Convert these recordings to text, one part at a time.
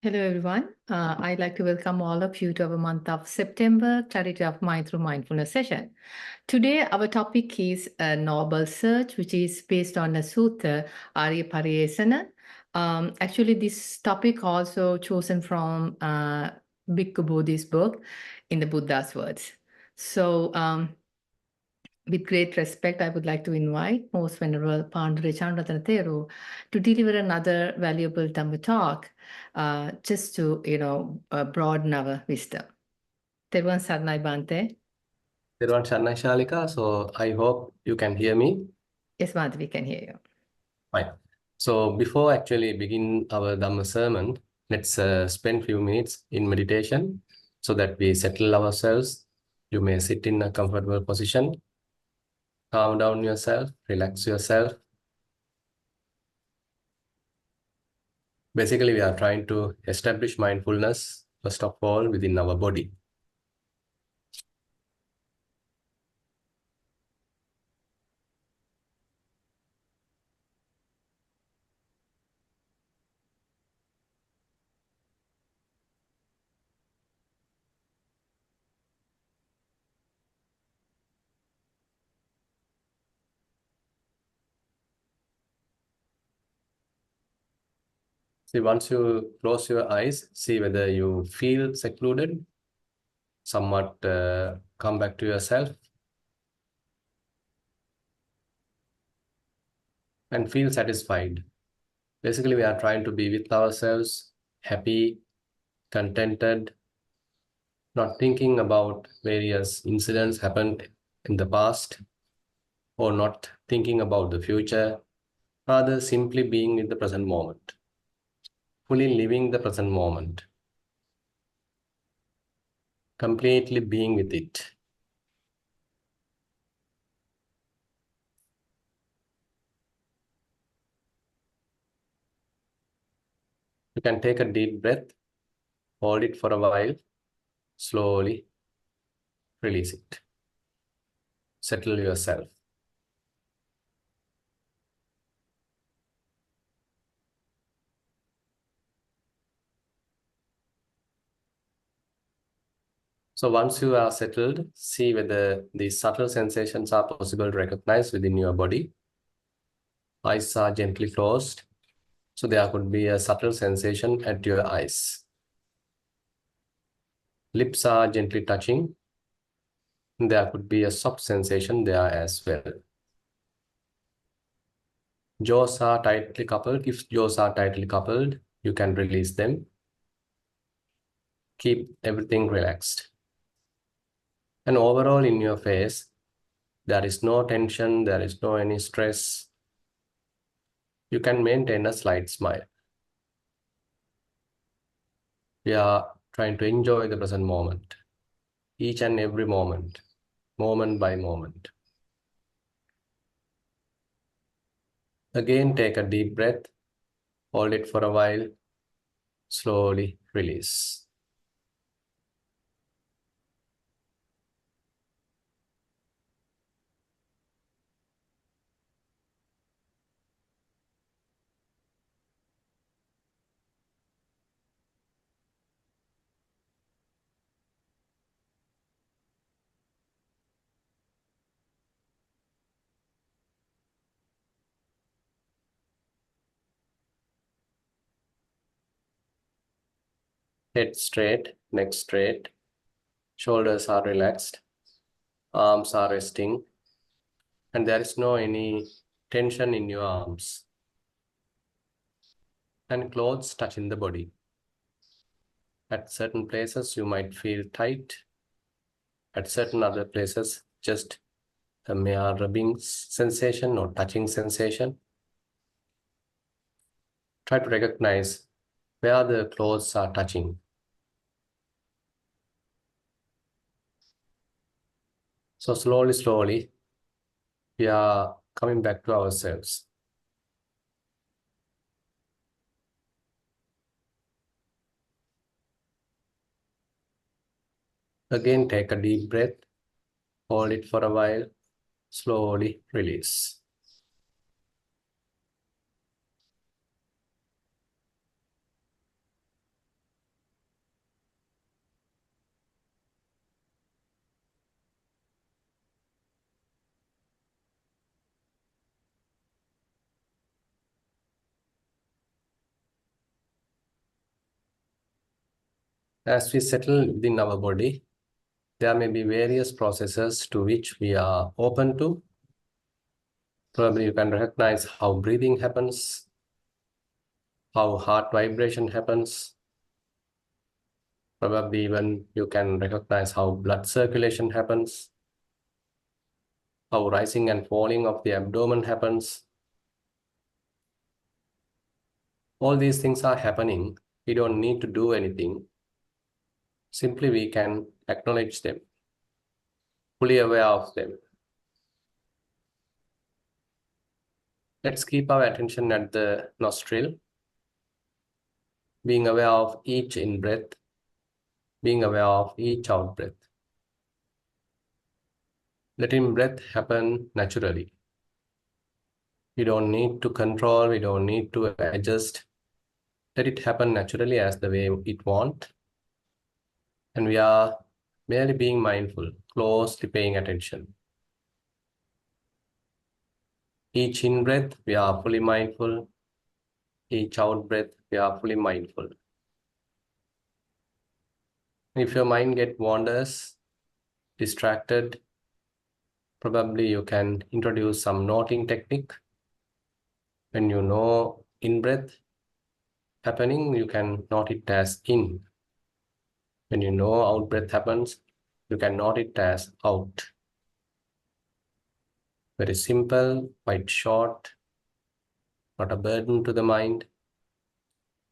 Hello, everyone. I'd like to welcome all of you to our month of September Clarity of Mind through Mindfulness session. Today, our topic is a noble search, which is based on the Sutta Ariyapariyesana. Actually, this topic also chosen from Bhikkhu Bodhi's book in the Buddha's words. So, with great respect, I would like to invite Most Venerable Panadure Chandarathana Thero to deliver another valuable Dhamma talk, just to, broaden our wisdom. Teruvan Saranai Bhante. Everyone, Sharna Shalika. So I hope you can hear me. Yes, Bhante, we can hear you. Fine. So before actually begin our Dhamma sermon, let's spend few minutes in meditation so that we settle ourselves. You may sit in a comfortable position, calm down yourself, relax yourself. Basically, we are trying to establish mindfulness, first of all, within our body. See, once you close your eyes, see whether you feel secluded, somewhat come back to yourself and feel satisfied. Basically, we are trying to be with ourselves, happy, contented, not thinking about various incidents happened in the past or not thinking about the future, rather simply being in the present moment, fully living the present moment, completely being with it. You can take a deep breath, hold it for a while, slowly release it. Settle yourself. So once you are settled, see whether these subtle sensations are possible to recognize within your body. Eyes are gently closed, so there could be a subtle sensation at your eyes. Lips are gently touching, there could be a soft sensation there as well. Jaws are tightly coupled. If jaws are tightly coupled, you can release them. Keep everything relaxed. And overall in your face, there is no tension, there is no any stress. You can maintain a slight smile. We are trying to enjoy the present moment, each and every moment, moment by moment. Again, take a deep breath, hold it for a while, slowly release. Head straight, neck straight, shoulders are relaxed, arms are resting, and there is no any tension in your arms. And clothes touching the body. At certain places, you might feel tight. At certain other places, just a mere rubbing sensation or touching sensation. Try to recognize where the clothes are touching. So slowly, we are coming back to ourselves. Again, take a deep breath, hold it for a while, slowly release. As we settle within our body, there may be various processes to which we are open to. Probably you can recognize how breathing happens, how heart vibration happens. Probably even you can recognize how blood circulation happens, how rising and falling of the abdomen happens. All these things are happening. We don't need to do anything. Simply we can acknowledge them, fully aware of them. Let's keep our attention at the nostril, being aware of each in-breath, being aware of each out-breath. Let in-breath happen naturally. We don't need to control, we don't need to adjust. Let it happen naturally as the way it wants. And we are merely being mindful, closely paying attention. Each in-breath, we are fully mindful. Each out-breath, we are fully mindful. If your mind gets wanders, distracted, probably you can introduce some noting technique. When you know in-breath happening, you can note it as in. When you know out-breath happens, you can note it as out. Very simple, quite short, not a burden to the mind.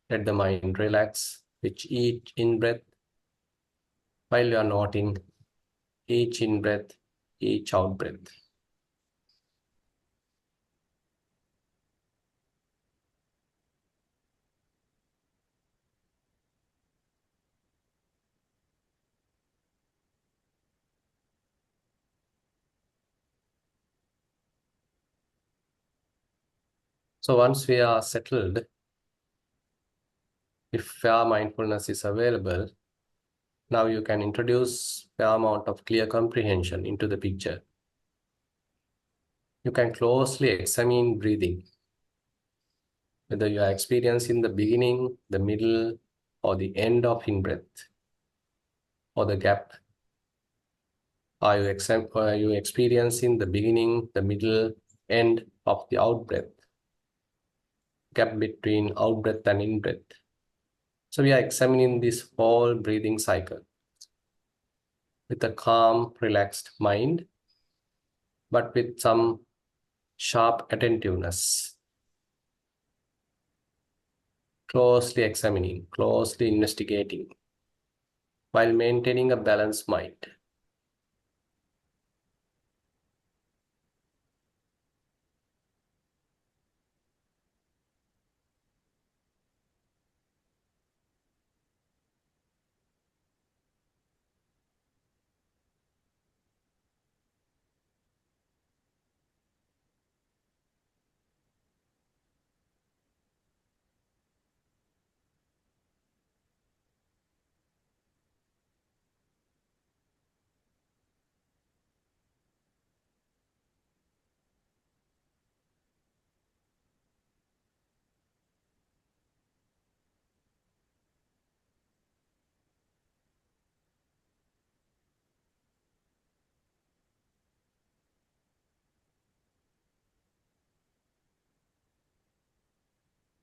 Let the mind relax with each in-breath while you are noting each in-breath, each out-breath. So once we are settled, if fair mindfulness is available, now you can introduce fair amount of clear comprehension into the picture. You can closely examine breathing, whether you are experiencing the beginning, the middle, or the end of in-breath, or the gap. Are you experiencing the beginning, the middle, end of the out-breath, gap between out-breath and in-breath? So we are examining this whole breathing cycle with a calm, relaxed mind, but with some sharp attentiveness. Closely examining, closely investigating, while maintaining a balanced mind.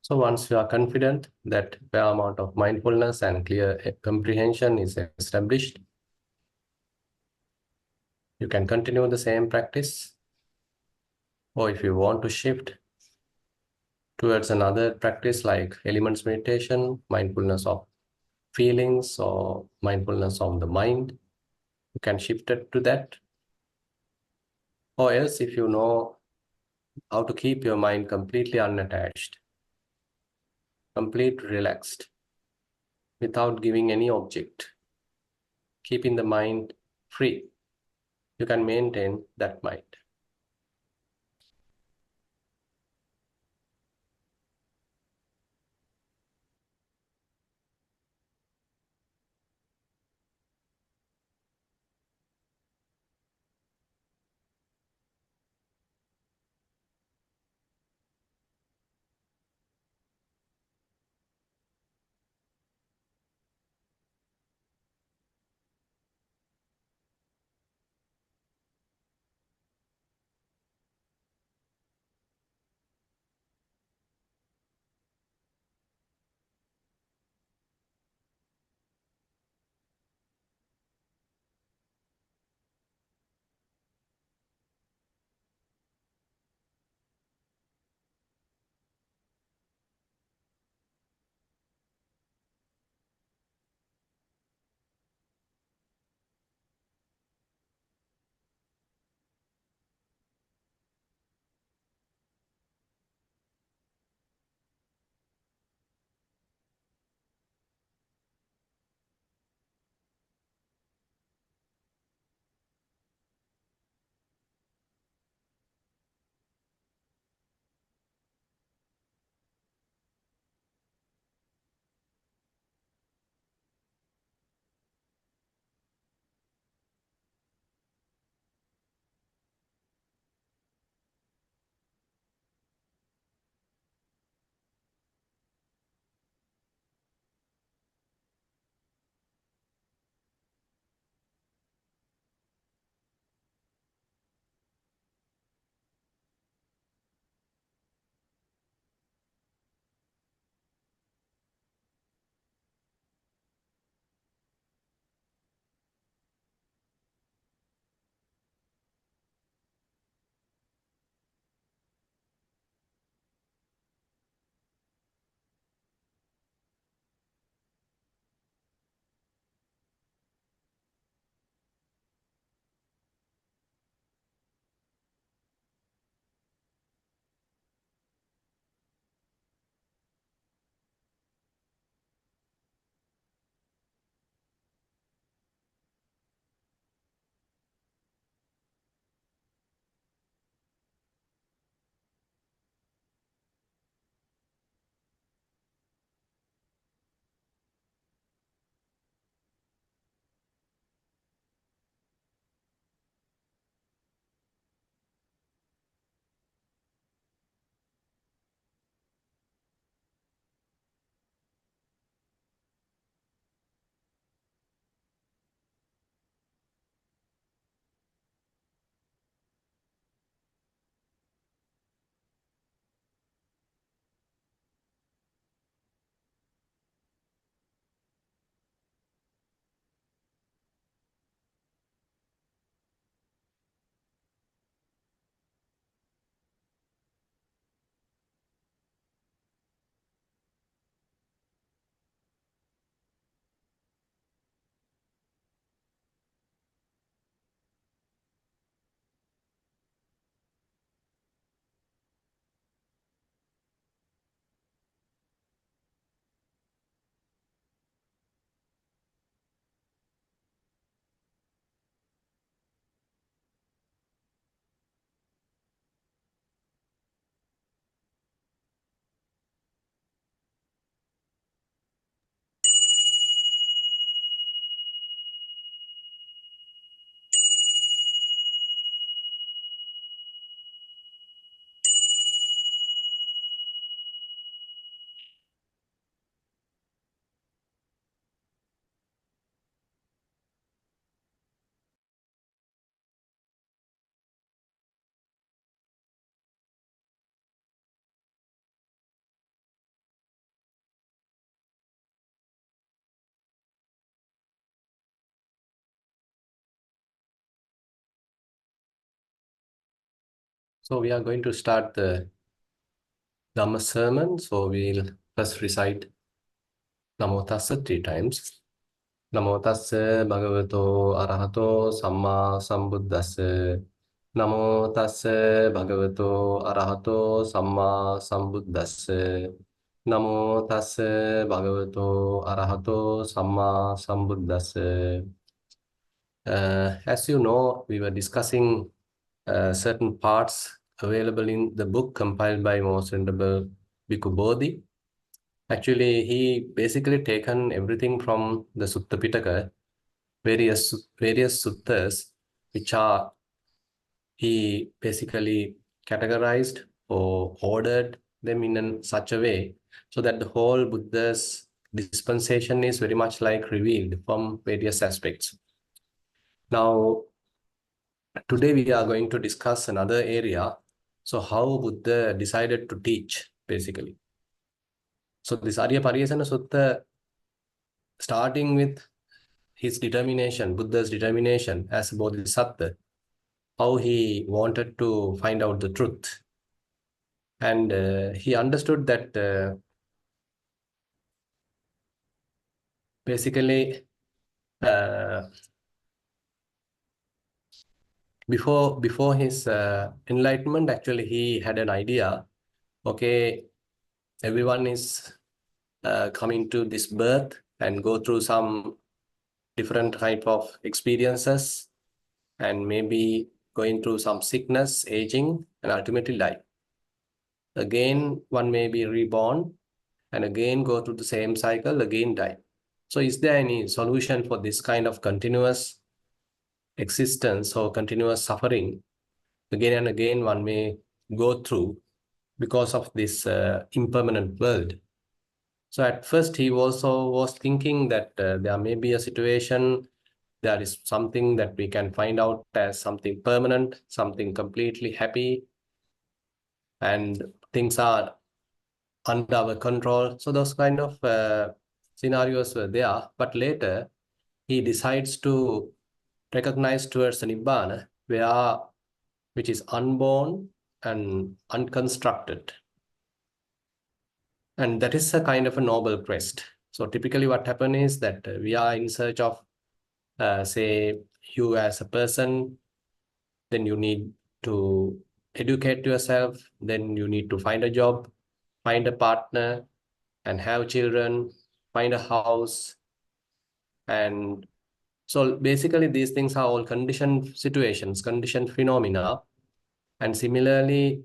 So once you are confident that fair amount of mindfulness and clear comprehension is established, you can continue the same practice. Or if you want to shift towards another practice like elements meditation, mindfulness of feelings, or mindfulness of the mind, you can shift it to that. Or else, if you know how to keep your mind completely unattached, completely relaxed, without giving any object, keeping the mind free, you can maintain that mind. So we are going to start the Dhamma sermon. So we'll first recite Namo Tassa 3 times. Namo Tassa Bhagavato Arahato Samma Sambuddhassa. Namo Tassa Bhagavato Arahato Samma Sambuddhassa. Namo Tassa Bhagavato Arahato Samma Sambuddhassa. As you know, we were discussing certain parts available in the book compiled by Most Venerable Bhikkhu Bodhi. Actually, he basically taken everything from the Sutta Pitaka, various suttas, which are he basically categorized or ordered them in such a way so that the whole Buddha's dispensation is very much like revealed from various aspects. Now, today we are going to discuss another area. So how Buddha decided to teach, basically. So this Ariyapariyesana Sutta, starting with his determination, Buddha's determination as a Bodhisattva, how he wanted to find out the truth. And he understood that basically before his enlightenment, actually he had an idea, okay, everyone is coming to this birth and go through some different type of experiences and maybe going through some sickness, aging, and ultimately die. Again, one may be reborn and again go through the same cycle, again die. So is there any solution for this kind of continuous existence or continuous suffering? Again and again, one may go through because of this impermanent world. So at first, he also was thinking that there may be a situation, there is something that we can find out as something permanent, something completely happy, and things are under our control. So those kind of scenarios were there. But later, he decides to recognize towards the Nibbana, which is unborn and unconstructed. And that is a kind of a noble quest. So typically what happens is that we are in search of, say, you as a person, then you need to educate yourself, then you need to find a job, find a partner, and have children, find a house. And so basically these things are all conditioned situations, conditioned phenomena. And similarly,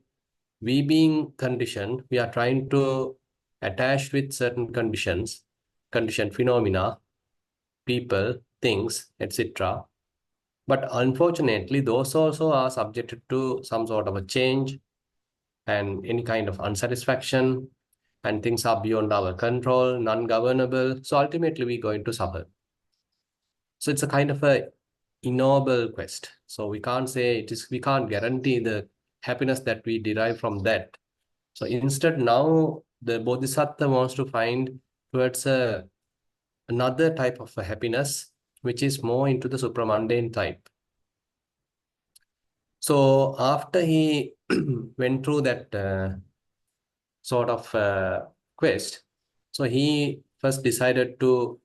we being conditioned, we are trying to attach with certain conditions, conditioned phenomena, people, things, etc. But unfortunately, those also are subjected to some sort of a change and any kind of unsatisfaction, and things are beyond our control, non-governable. So ultimately, we're going to suffer. So it's a kind of a ignoble quest. So we can't say we can't guarantee the happiness that we derive from that. So instead, now the Bodhisattva wants to find towards another type of a happiness, which is more into the supramundane type. So after he went through that sort of quest, so he first decided to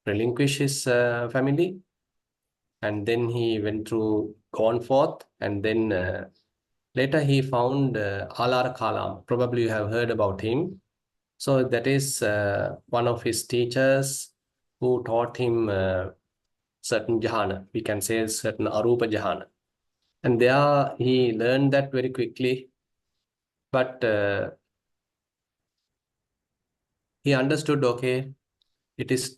relinquish his family, and then he went through gone forth, and then later he found Alara Kalam. Probably you have heard about him. So that is one of his teachers who taught him certain jhana. We can say certain arupa jhana. And there he learned that very quickly. But he understood, okay, it is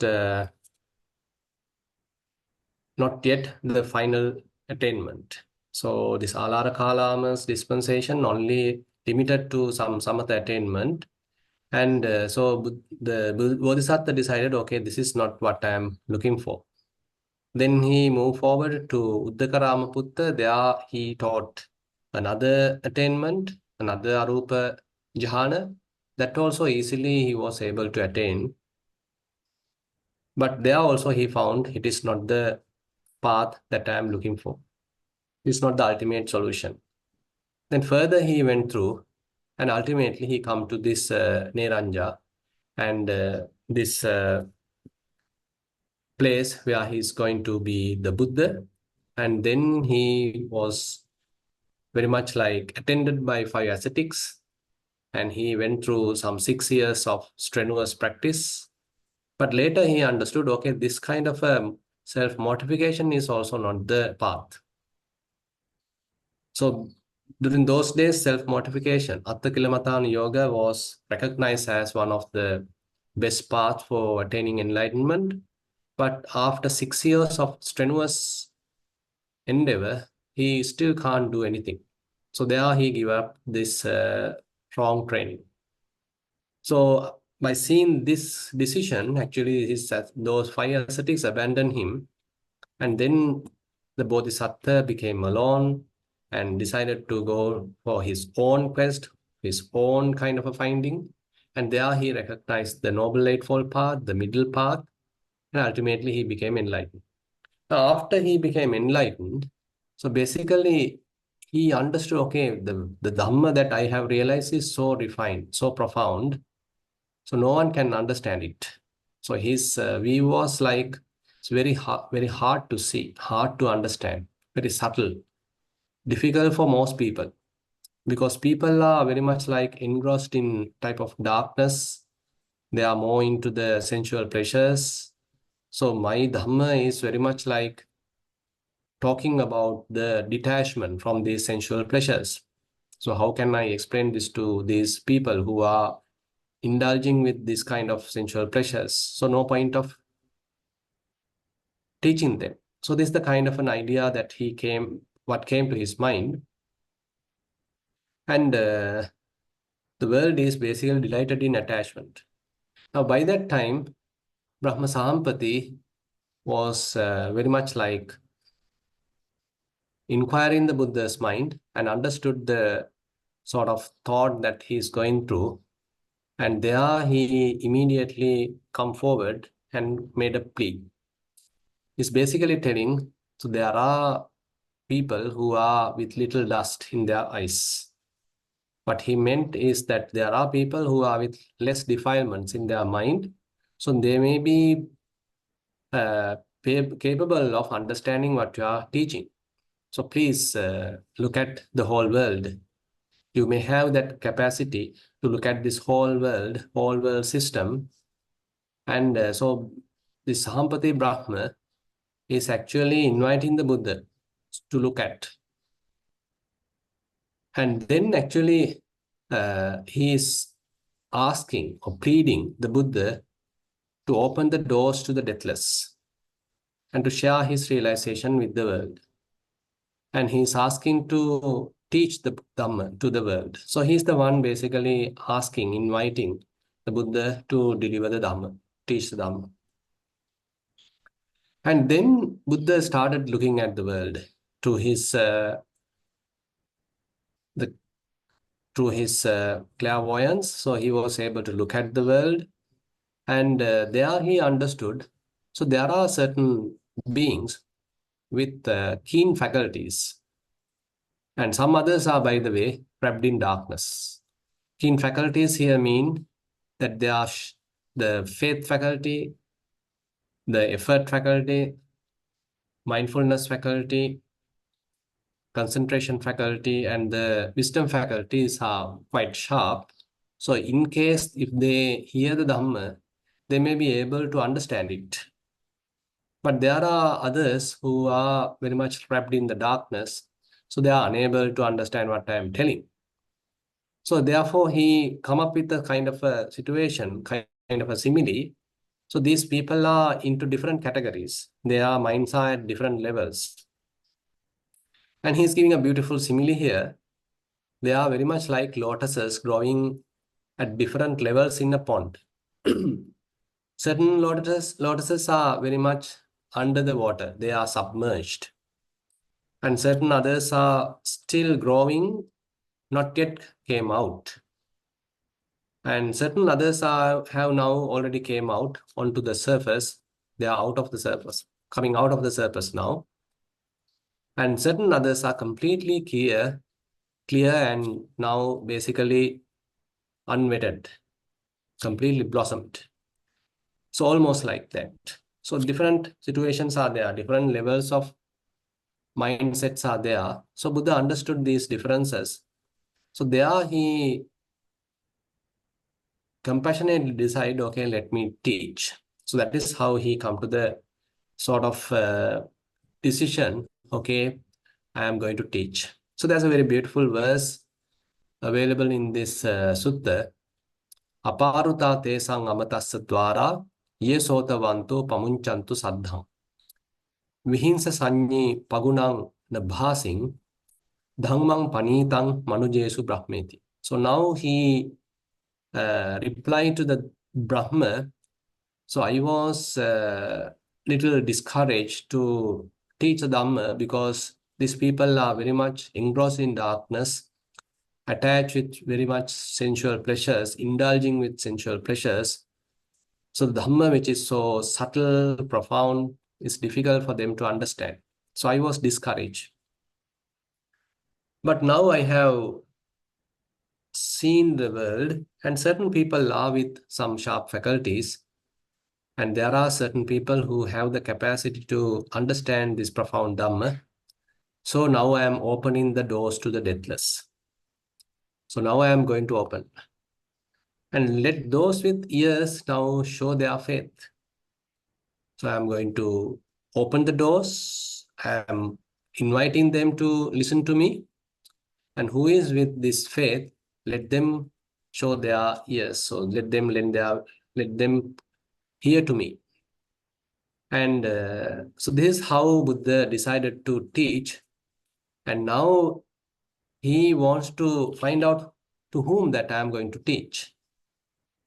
not yet the final attainment. So this Alara Kalama's dispensation only limited to some samatha attainment. And so the Bodhisattva decided, okay, this is not what I am looking for. Then he moved forward to Uddaka Ramaputta. There he taught another attainment, another Arupa Jhana. That also easily he was able to attain. But there also he found it is not the path that I am looking for. It's not the ultimate solution. Then further he went through, and ultimately he come to this Neranja, and this place where he's going to be the Buddha. And then he was very much like attended by 5 ascetics, and he went through some 6 years of strenuous practice. But later he understood, okay, this kind of self-mortification is also not the path. So during those days, self-mortification, Atta Yoga was recognized as one of the best paths for attaining enlightenment. But after 6 years of strenuous endeavor, he still can't do anything. So there he gave up this strong training. So by seeing this decision, actually, is that those 5 ascetics abandoned him, and then the Bodhisattva became alone and decided to go for his own quest, his own kind of a finding. And there he recognized the Noble Eightfold Path, the middle path, and ultimately he became enlightened. Now, after he became enlightened, so basically he understood, okay, the Dhamma that I have realized is so refined, so profound, so no one can understand it. So his view was like, it's very hard to see, hard to understand, very subtle, difficult for most people, because people are very much like engrossed in type of darkness. They are more into the sensual pleasures. So my Dhamma is very much like talking about the detachment from these sensual pleasures. So how can I explain this to these people who are indulging with this kind of sensual pleasures? So no point of teaching them. So this is the kind of an idea that what came to his mind. And the world is basically delighted in attachment. Now by that time, Brahma Sahampati was very much like inquiring the Buddha's mind and understood the sort of thought that he's going through. And there he immediately come forward and made a plea. He's basically telling, so there are people who are with little dust in their eyes. What he meant is that there are people who are with less defilements in their mind. So they may be capable of understanding what you are teaching. So please look at the whole world. You may have that capacity to look at this whole world system. And so this Sahampati Brahma is actually inviting the Buddha to look at. And then actually he is asking or pleading the Buddha to open the doors to the deathless and to share his realization with the world. And he's asking to teach the Dhamma to the world. So he's the one basically asking, inviting the Buddha to deliver the Dhamma, teach the Dhamma. And then Buddha started looking at the world through his clairvoyance. So he was able to look at the world, and there he understood. So there are certain beings with keen faculties, and some others are, by the way, wrapped in darkness. Keen faculties here mean that they are the faith faculty, the effort faculty, mindfulness faculty, concentration faculty, and the wisdom faculties are quite sharp. So in case if they hear the Dhamma, they may be able to understand it. But there are others who are very much wrapped in the darkness, so they are unable to understand what I am telling. So therefore, he come up with a kind of a situation, kind of a simile. So these people are into different categories. Their minds are at different levels. And he's giving a beautiful simile here. They are very much like lotuses growing at different levels in a pond. Certain lotuses are very much under the water. They are submerged. And certain others are still growing, not yet came out. And certain others have now already came out onto the surface. They are out of the surface, coming out of the surface now. And certain others are completely clear clear and now basically unwetted, completely blossomed. So almost like that. So different situations are there, different levels of mindsets are there. So Buddha understood these differences. So there he compassionately decide, okay, let me teach. So that is how he come to the sort of decision, okay, I am going to teach. So there's a very beautiful verse available in this sutta. Aparuta tesang amatassa dwara ye sotavanto pamunchantu saddham. Vihinsa sanyi pagunang nabhasing dhammang panitang manujesu brahmeti. So now he replied to the Brahma. So I was little discouraged to teach the Dhamma because these people are very much engrossed in darkness, attached with very much sensual pleasures, indulging with sensual pleasures. So the Dhamma, which is so subtle, profound, is difficult for them to understand. So I was discouraged. But now I have seen the world, and certain people are with some sharp faculties, and there are certain people who have the capacity to understand this profound Dhamma. So now I am opening the doors to the deathless. So now I am going to open. And let those with ears now show their faith. So I am going to open the doors. I am inviting them to listen to me. And who is with this faith, let them show their ears. So let them hear to me. And so this is how Buddha decided to teach. And now he wants to find out to whom that I am going to teach.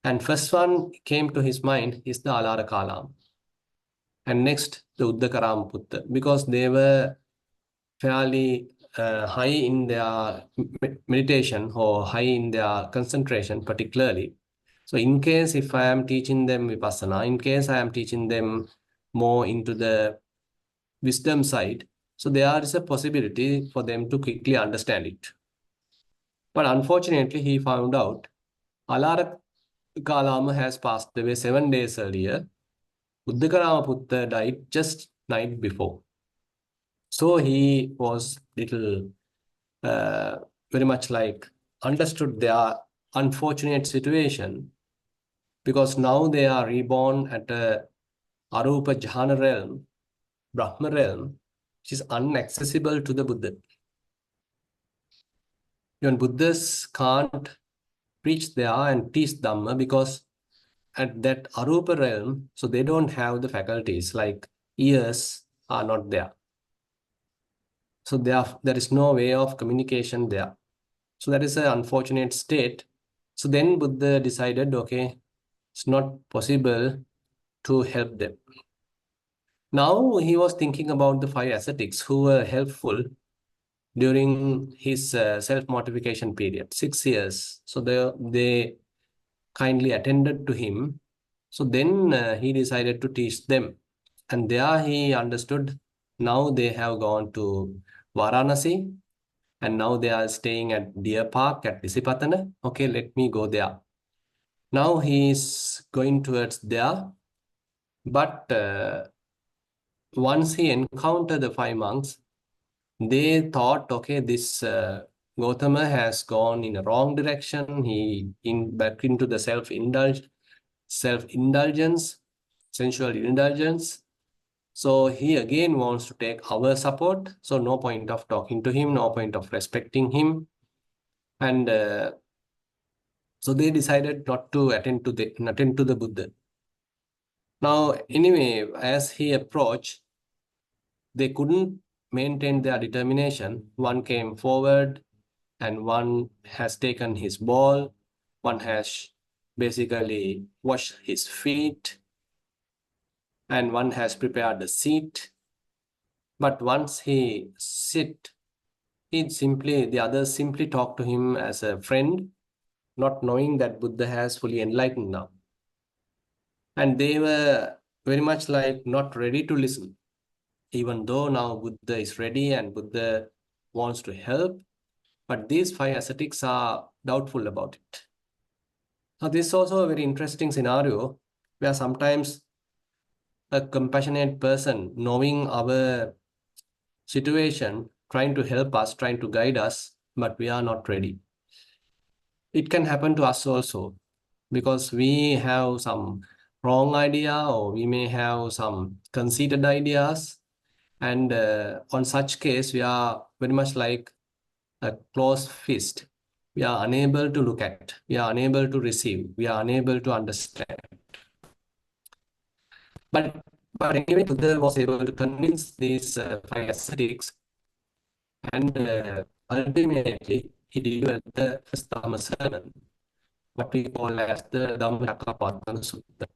And first one came to his mind is the Alara Kalam. And next, the Uddakaram Putta, because they were fairly high in their meditation or high in their concentration particularly. So in case if I am teaching them Vipassana, in case I am teaching them more into the wisdom side, so there is a possibility for them to quickly understand it. But unfortunately, he found out Alara Kalama has passed away 7 days earlier. Uddhakarama Putta died just night before. So he was little very much like understood their unfortunate situation, because now they are reborn at a Arupa Jhana realm, Brahma realm, which is inaccessible to the Buddha. Even Buddhas can't preach there and teach Dhamma because at that Arupa realm, so they don't have the faculties, like ears are not there. So there is no way of communication there. So that is an unfortunate state. So then Buddha decided, okay, it's not possible to help them. Now he was thinking about the 5 ascetics who were helpful during his self-mortification period, 6 years. So they kindly attended to him. So then he decided to teach them. And there he understood, now they have gone to Varanasi, and now they are staying at Deer Park at Disipatana. Okay, let me go there. Now he is going towards there. But once he encountered the 5 monks, they thought, okay, this Gautama has gone in a wrong direction. He back into the self-indulgence, sensual indulgence. So he again wants to take our support. So no point of talking to him, no point of respecting him. And so they decided not to attend to the Buddha. Now, anyway, as he approached, they couldn't maintain their determination. One came forward and one has taken his ball. One has basically washed his feet, and one has prepared the seat. But once he sit, the others simply talk to him as a friend, not knowing that Buddha has fully enlightened now. And they were very much like not ready to listen. Even though now Buddha is ready and Buddha wants to help, but these 5 ascetics are doubtful about it. Now, this is also a very interesting scenario where sometimes a compassionate person, knowing our situation, trying to help us, trying to guide us, but we are not ready. It can happen to us also because we have some wrong idea, or we may have some conceited ideas. And on such case, we are very much like a closed fist. We are unable to look at, we are unable to receive, we are unable to understand. But anyway, Buddha was able to convince these 5 ascetics, and ultimately he delivered the first Dhamma sermon, what we call as the Dhammacakkappavattana Sutta.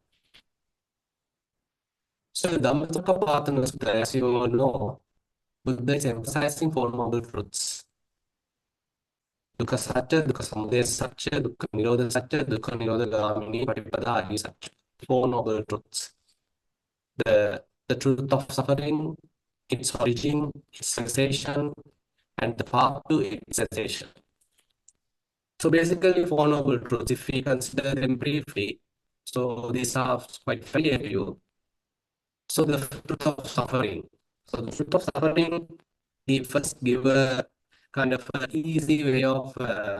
So the Dhammacakkappavattana Sutta, as you all know, Buddha is emphasizing Four Noble Truths. Dukkha Satya, Dukkha Samudaya Satya, Dukkha Nirodha Satya, Dukkha Nirodha Gamini Patipada Adi Satya. Four Noble Truths. The truth of suffering, its origin, its cessation, and the path to its cessation. So basically, Four Noble Truths, if we consider them briefly, so these are quite familiar to you. So the truth of suffering. So the truth of suffering, he first give a kind of an easy way of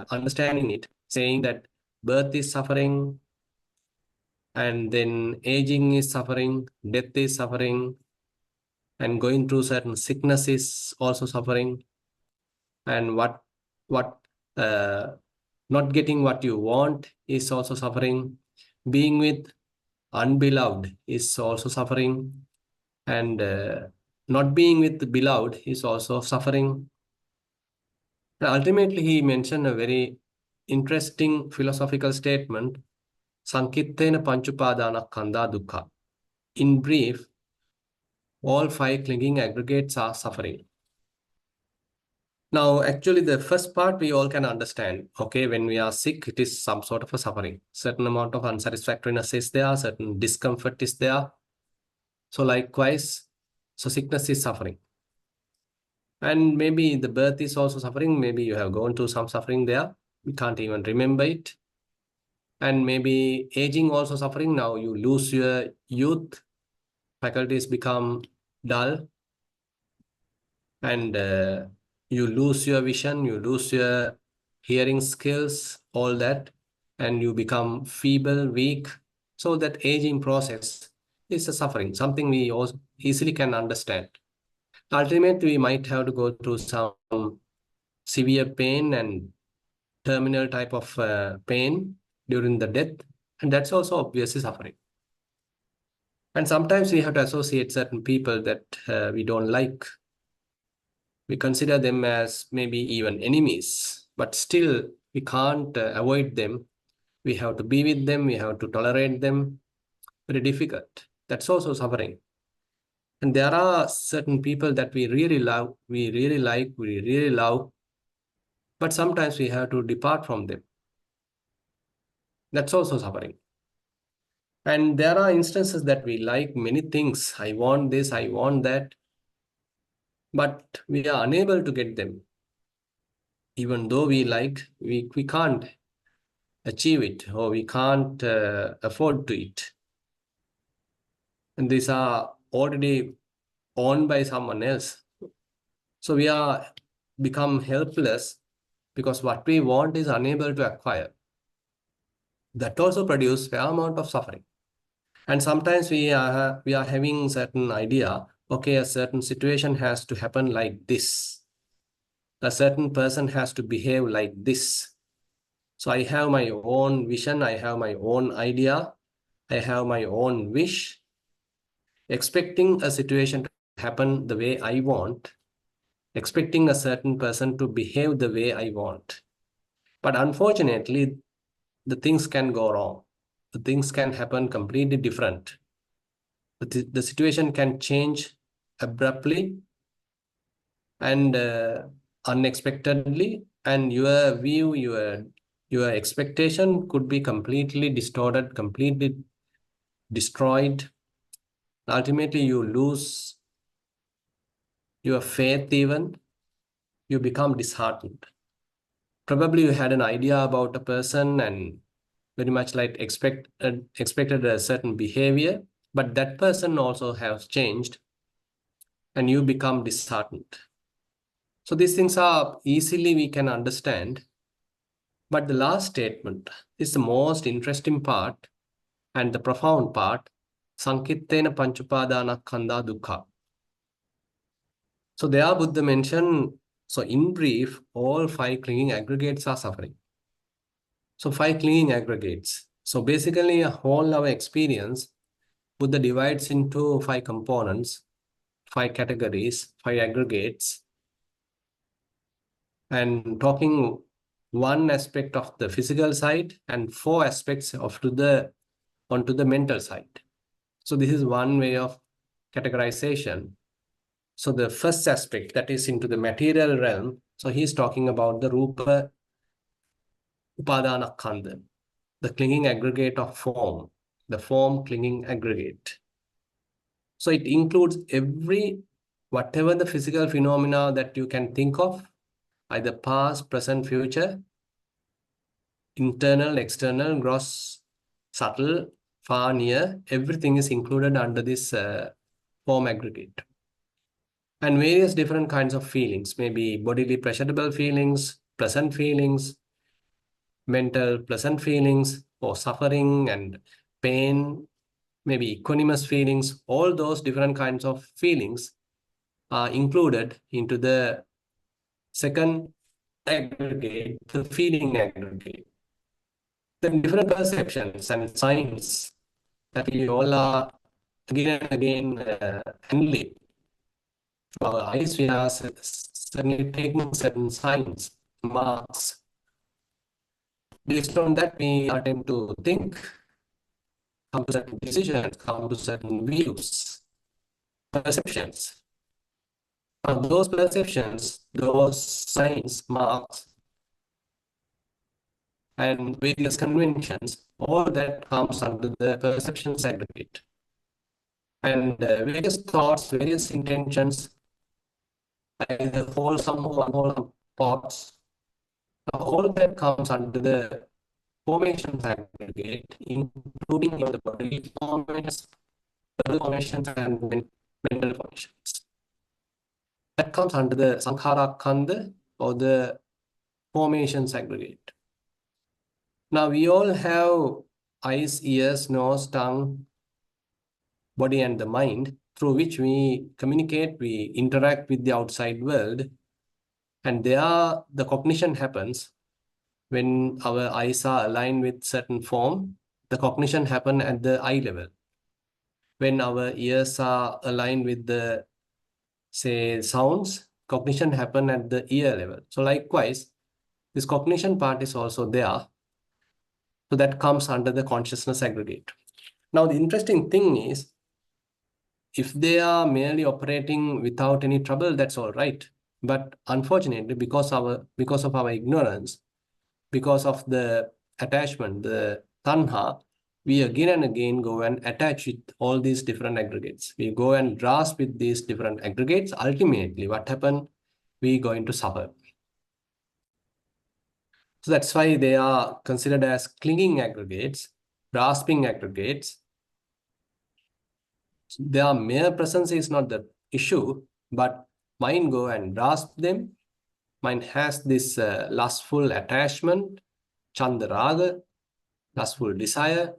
understanding it, saying that birth is suffering, and then aging is suffering, death is suffering, and going through certain sickness is also suffering, and what not getting what you want is also suffering, being with unbeloved is also suffering, and not being with the beloved is also suffering. And ultimately, he mentioned a very interesting philosophical statement, Sankittena Panchupadana Kanda Dukkha. In brief, all 5 clinging aggregates are suffering. Now, actually, the first part we all can understand. Okay, when we are sick, it is some sort of a suffering. Certain amount of unsatisfactoriness is there, certain discomfort is there. So likewise, so sickness is suffering. And maybe the birth is also suffering. Maybe you have gone through some suffering there. You can't even remember it. And maybe aging also suffering. Now you lose your youth, faculties become dull, and you lose your vision, you lose your hearing skills, all that, and you become feeble, weak. So that aging process is a suffering, something we also easily can understand. Ultimately, we might have to go through some severe pain and terminal type of pain during the death, and that's also obviously suffering. And sometimes we have to associate certain people that we don't like. We consider them as maybe even enemies, but still we can't avoid them. We have to be with them, we have to tolerate them. Very difficult. That's also suffering. And there are certain people that we really love, we really like, we really love, but sometimes we have to depart from them. That's also suffering. And there are instances that we like many things. I want this, I want that, but we are unable to get them. Even though we like, we can't achieve it, or we can't afford to it. And these are already owned by someone else. So we are become helpless because what we want is unable to acquire. That also produces fair amount of suffering. And sometimes we are having certain idea, okay, a certain situation has to happen like this. A certain person has to behave like this. So I have my own vision, I have my own idea, I have my own wish, expecting a situation to happen the way I want, expecting a certain person to behave the way I want. But unfortunately, the things can go wrong. The things can happen completely different. The situation can change abruptly and unexpectedly, and your view, your expectation could be completely distorted, completely destroyed. Ultimately, you lose your faith even. You become disheartened. Probably you had an idea about a person and very much like expected a certain behavior, but that person also has changed and you become disheartened. So these things are easily we can understand. But the last statement is the most interesting part and the profound part. Sankittena panchupadana khandha dukkha. So there Buddha mentioned, so in brief, all five clinging aggregates are suffering. So five clinging aggregates. So basically a whole our experience, Buddha divides into five components, five categories, five aggregates, and talking one aspect of the physical side and four aspects onto the mental side. So this is one way of categorization. So the first aspect, that is into the material realm, so he's talking about the Rupa Upadana Khandha, the clinging aggregate of form, the form clinging aggregate. So it includes whatever the physical phenomena that you can think of, either past, present, future, internal, external, gross, subtle, far, near, everything is included under this form aggregate. And various different kinds of feelings, maybe bodily pleasurable feelings, pleasant feelings, mental pleasant feelings, or suffering and pain, maybe equanimous feelings, all those different kinds of feelings are included into the second aggregate, the feeling aggregate. The different perceptions and signs that we all are again and again handling. Our eyes, we are certainly taking certain signs, marks. Based on that, we attempt to think, come to certain decisions, come to certain views, perceptions. Now, those perceptions, those signs, marks, and various conventions, all that comes under the perceptions aggregate. And various thoughts, various intentions, either wholesome or unwholesome thoughts, all that comes under the formations aggregate, including in the bodily formations, formations, and mental formations. That comes under the sankhara khandha or the formations aggregate. Now we all have eyes, ears, nose, tongue, body, and the mind through which we communicate, we interact with the outside world. And there the cognition happens when our eyes are aligned with certain form. The cognition happens at the eye level. When our ears are aligned with the, say, sounds, cognition happen at the ear level. So likewise, this cognition part is also there. So that comes under the consciousness aggregate. Now, the interesting thing is, if they are merely operating without any trouble, that's all right. But unfortunately, because of our ignorance, because of the attachment, the tanha, we again and again go and attach with all these different aggregates. We go and grasp with these different aggregates. Ultimately, what happened? We're going to suffer. So that's why they are considered as clinging aggregates, grasping aggregates. Their mere presence is not the issue, but mind go and grasp them. Mind has this lustful attachment, Chandarathana, lustful desire.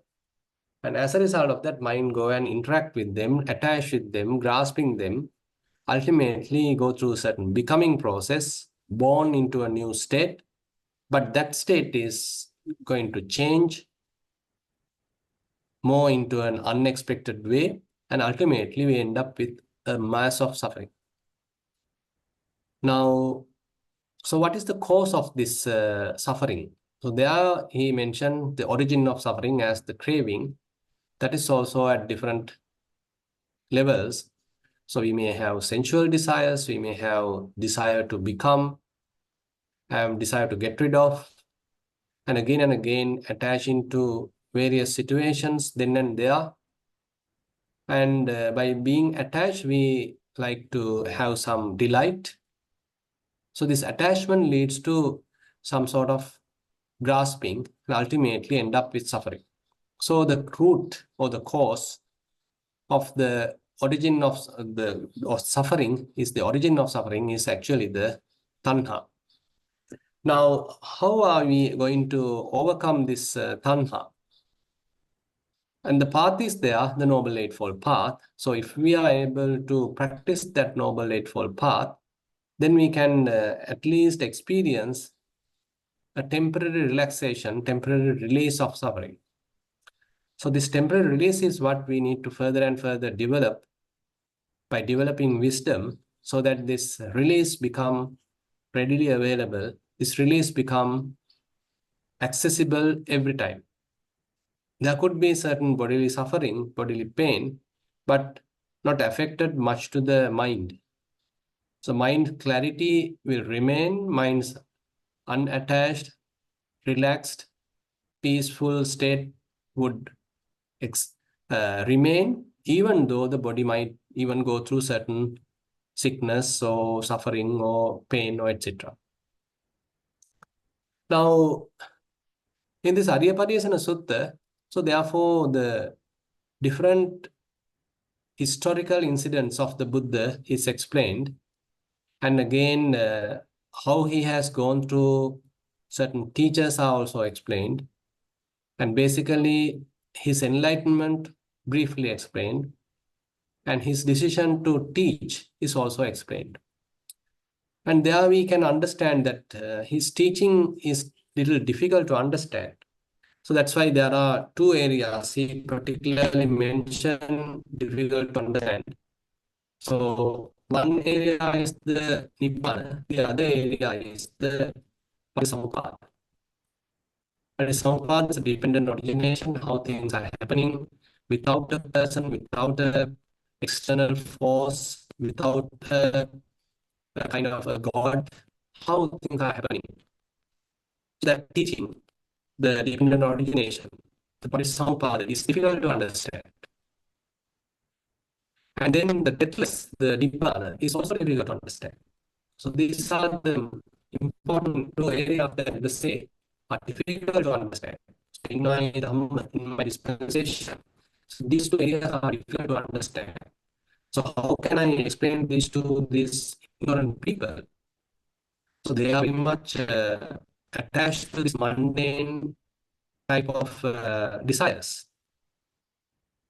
And as a result of that, mind go and interact with them, attach with them, grasping them, ultimately go through a certain becoming process, born into a new state. But that state is going to change more into an unexpected way. And ultimately, we end up with a mass of suffering. Now, so what is the cause of this suffering? So there he mentioned the origin of suffering as the craving. That is also at different levels. So we may have sensual desires, we may have desire to become, have desire to get rid of, and again attaching to various situations then and there. And by being attached, we like to have some delight. So this attachment leads to some sort of grasping, and ultimately end up with suffering. So the root or the cause of the origin of suffering is actually the tanha. Now, how are we going to overcome this tanha? And the path is there, the Noble Eightfold Path. So if we are able to practice that Noble Eightfold Path, then we can at least experience a temporary relaxation, temporary release of suffering. So this temporary release is what we need to further and further develop by developing wisdom, so that this release become readily available, this release become accessible every time. There could be certain bodily suffering, bodily pain, but not affected much to the mind. So mind clarity will remain, mind's unattached, relaxed, peaceful state would remain, even though the body might even go through certain sickness or suffering or pain or etc. Now, in this Ariyapariyesana Sutta, so therefore the different historical incidents of the Buddha is explained, and again how he has gone through certain teachers are also explained, and basically his enlightenment briefly explained, and his decision to teach is also explained. And there we can understand that his teaching is little difficult to understand. So that's why there are two areas he particularly mentioned difficult to understand. So one area is the Nibbana, the other area is the Parisamuppada. Parisamuppada is a dependent origination, how things are happening without a person, without a external force, without a kind of a God, how things are happening. That teaching, the dependent origination, the Parisamuppada is difficult to understand. And then the deathless, the Nibbana, is also difficult to understand. So these are the important two areas that the say are difficult to understand. So in my Dhamma, in my dispensation, so these two areas are difficult to understand. So how can I explain this to these ignorant people? So they are very much attached to this mundane type of desires.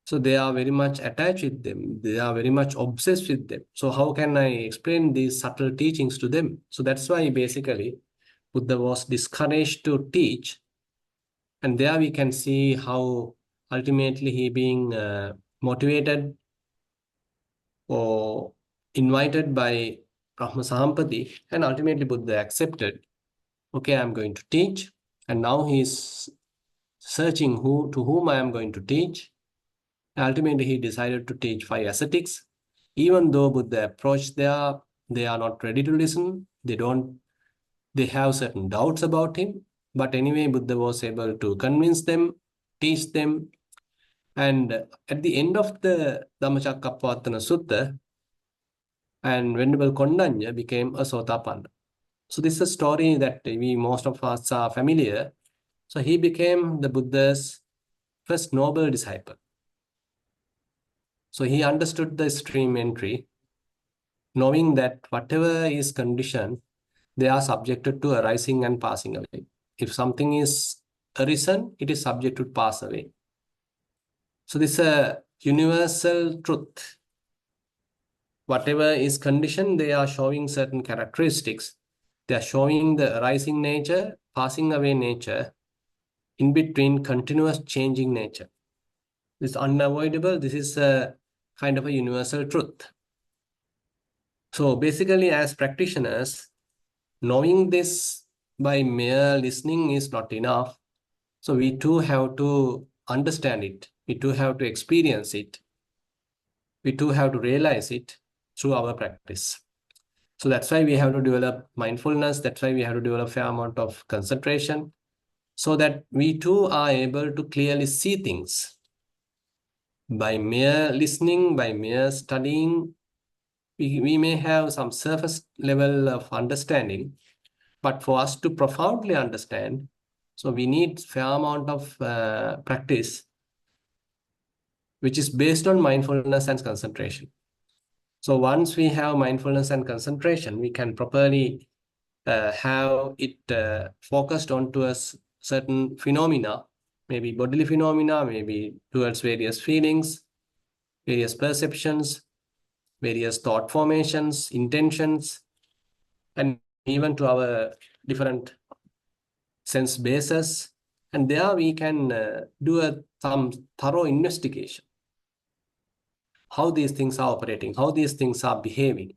So they are very much attached with them. They are very much obsessed with them. So how can I explain these subtle teachings to them? So that's why basically Buddha was discouraged to teach. And there we can see how ultimately he being motivated or invited by Brahma Sahampati, and ultimately Buddha accepted, okay, I'm going to teach. And now he's searching to whom I am going to teach. Ultimately, he decided to teach 5 ascetics. Even though Buddha approached there, they are not ready to listen. They have certain doubts about him. But anyway, Buddha was able to convince them, teach them. And at the end of the Dhammacakkappavattana Sutta, and Venerable Kondanya became a Sotapanna. So this is a story that most of us are familiar. So he became the Buddha's first noble disciple. So he understood the stream entry, knowing that whatever is conditioned, they are subjected to arising and passing away. If something is arisen, it is subject to pass away. So this is a universal truth. Whatever is conditioned, they are showing certain characteristics. They are showing the arising nature, passing away nature, in between continuous changing nature. This is unavoidable. This is a kind of a universal truth. So basically, as practitioners, knowing this by mere listening is not enough. So we too have to understand it. We too have to experience it. We too have to realize it through our practice. So that's why we have to develop mindfulness. That's why we have to develop a fair amount of concentration, so that we too are able to clearly see things. By mere listening, by mere studying, we may have some surface level of understanding, But for us to profoundly understand, so we need fair amount of practice, which is based on mindfulness and concentration. So once we have mindfulness and concentration, we can properly have it focused onto a certain phenomena, maybe bodily phenomena, maybe towards various feelings, various perceptions, various thought formations, intentions, and even to our different sense bases. And there we can do some thorough investigation, how these things are operating, how these things are behaving.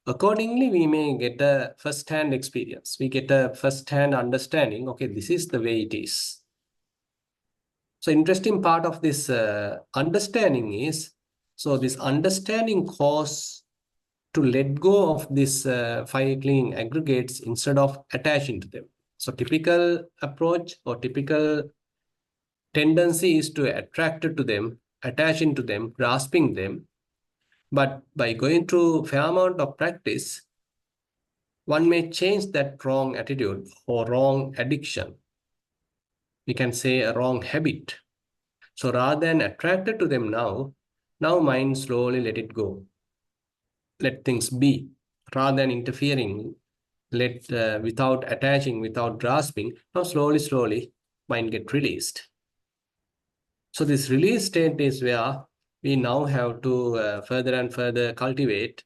Accordingly, we may get a first-hand experience. We get a first-hand understanding, okay, this is the way it is. So interesting part of this understanding is, so this understanding cause to let go of this fire clinging aggregates instead of attaching to them. So typical approach or typical tendency is to attract to them, attaching to them, grasping them. But by going through fair amount of practice, one may change that wrong attitude or wrong addiction. We can say a wrong habit. So rather than attracted to them now mind slowly let it go. Let things be. Rather than interfering, without attaching, without grasping, now slowly, mind get released. So this release state is where we now have to further and further cultivate,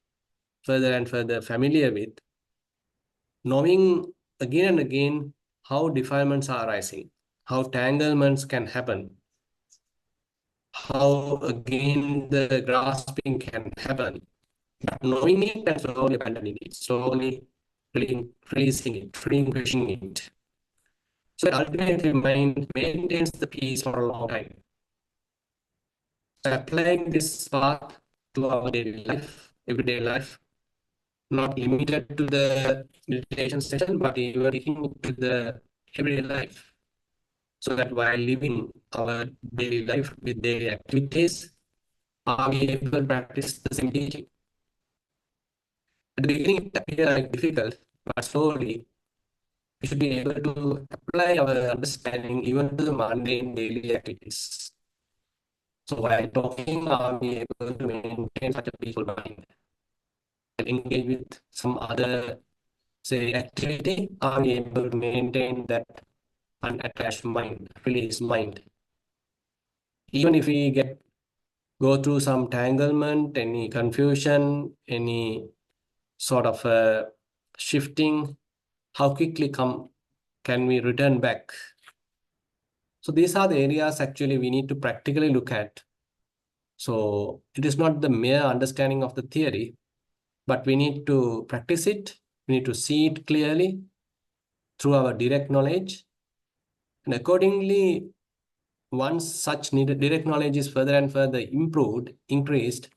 further and further familiar with, knowing again and again how defilements are arising, how tanglements can happen, how again the grasping can happen. But knowing it and slowly abandoning it, slowly releasing it, relinquishing it. So ultimately mind maintains the peace for a long time. So applying this path to our daily life, everyday life, not limited to the meditation session, but even taking it to the everyday life. So that while living our daily life with daily activities, are we able to practice the same teaching? At the beginning, it appears like difficult, but slowly we should be able to apply our understanding even to the mundane daily activities. So while talking, are we able to maintain such a peaceful mind? Engage with some other, say, activity, are we able to maintain that unattached mind, release mind? Even if we go through some tanglement, any confusion, any sort of shifting, how quickly can we return back? So these are the areas actually we need to practically look at. So it is not the mere understanding of the theory, but we need to practice it. We need to see it clearly through our direct knowledge. And accordingly, once such direct knowledge is further and further increased,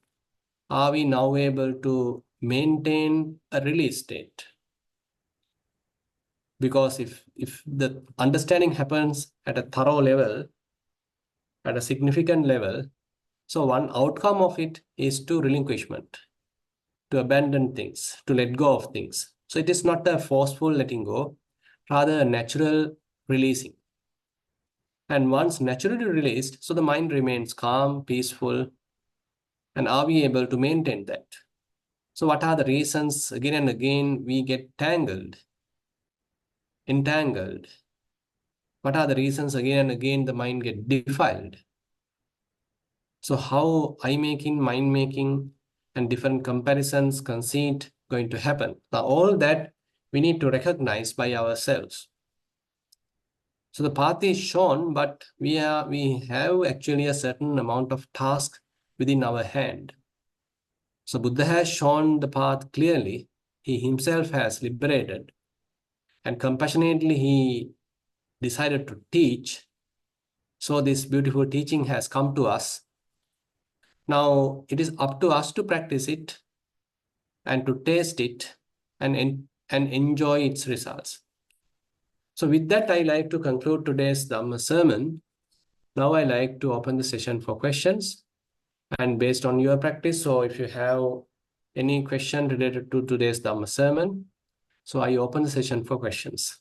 are we now able to maintain a release state? Because if the understanding happens at a thorough level, at a significant level, so one outcome of it is to relinquishment, to abandon things, to let go of things. So it is not a forceful letting go, rather a natural releasing. And once naturally released, so the mind remains calm, peaceful, and are we able to maintain that? So what are the reasons again and again we get entangled? What are the reasons again and again the mind get defiled? So how eye-making, mind-making, and different comparisons, conceit going to happen? Now all that we need to recognize by ourselves. So the path is shown, but we have actually a certain amount of task within our hand. So Buddha has shown the path clearly. He himself has liberated, and compassionately he decided to teach. So this beautiful teaching has come to us. Now it is up to us to practice it and to taste it and enjoy its results. So with that, I like to conclude today's Dhamma sermon. Now I like to open the session for questions. And based on your practice, so if you have any question related to today's Dhamma sermon, So I open the session for questions.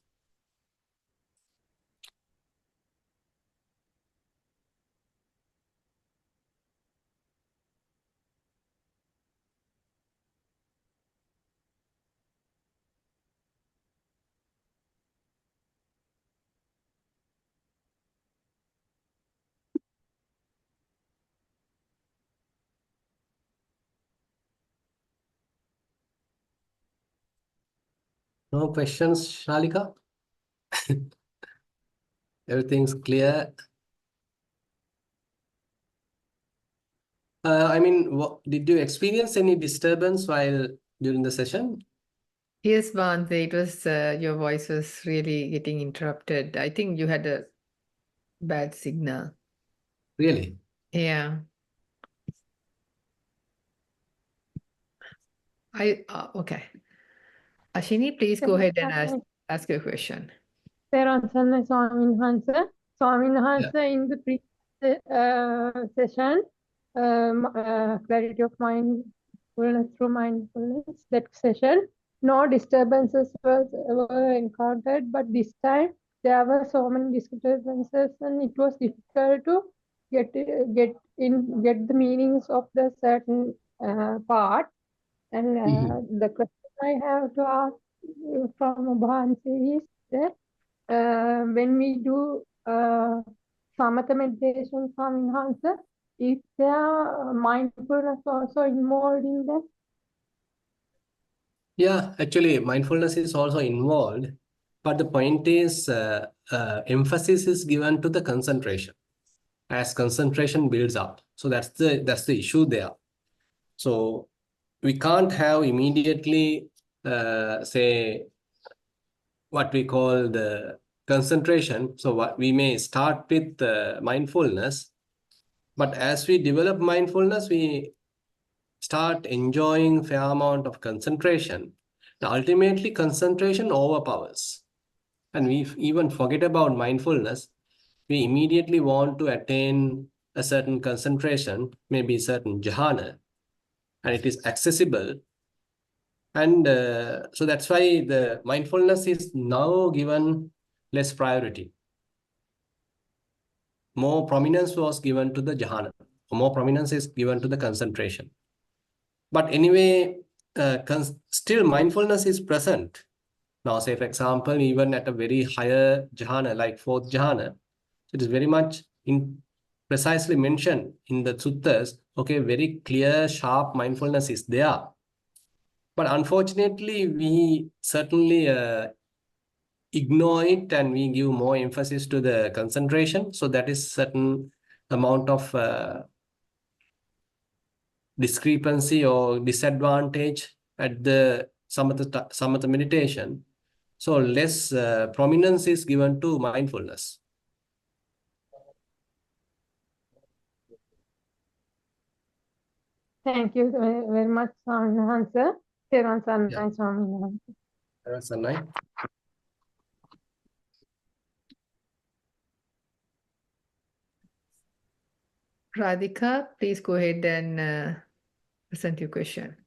No questions, Shalika? Everything's clear. I mean, did you experience any disturbance while during the session? Yes, Bhante, it was your voice was really getting interrupted. I think you had a bad signal. Really? Yeah. Okay. Ashini, please go ahead and ask your question. Thero Swami Yeah. in the previous session, clarity of mindfulness through mindfulness, that session, no disturbances were encountered, but this time there were so many disturbances and it was difficult to get the meanings of the certain part. And the question I have to ask from Bhansi is that when we do samatha meditation from enhancer, is there mindfulness also involved in that? Yeah, actually, mindfulness is also involved, but the point is emphasis is given to the concentration as concentration builds up. So that's the issue there. So we can't have immediately say what we call the concentration. So what we may start with mindfulness, but as we develop mindfulness, we start enjoying fair amount of concentration. Now, ultimately, concentration overpowers, and we even forget about mindfulness. We immediately want to attain a certain concentration, maybe certain jhana, and it is accessible. And so that's why the mindfulness is now given less priority. More prominence was given to the jhana. More prominence is given to the concentration. But anyway, still mindfulness is present. Now, say for example, even at a very higher jhana, like fourth jhana, it is very much precisely mentioned in the suttas. Okay, very clear, sharp mindfulness is there. But unfortunately, we certainly ignore it and we give more emphasis to the concentration. So that is certain amount of discrepancy or disadvantage at the samatha meditation. So less prominence is given to mindfulness. Thank you very much, Swami Hansa. Thero Swami Hansa. That's a nice. Radhika, please go ahead and present your question.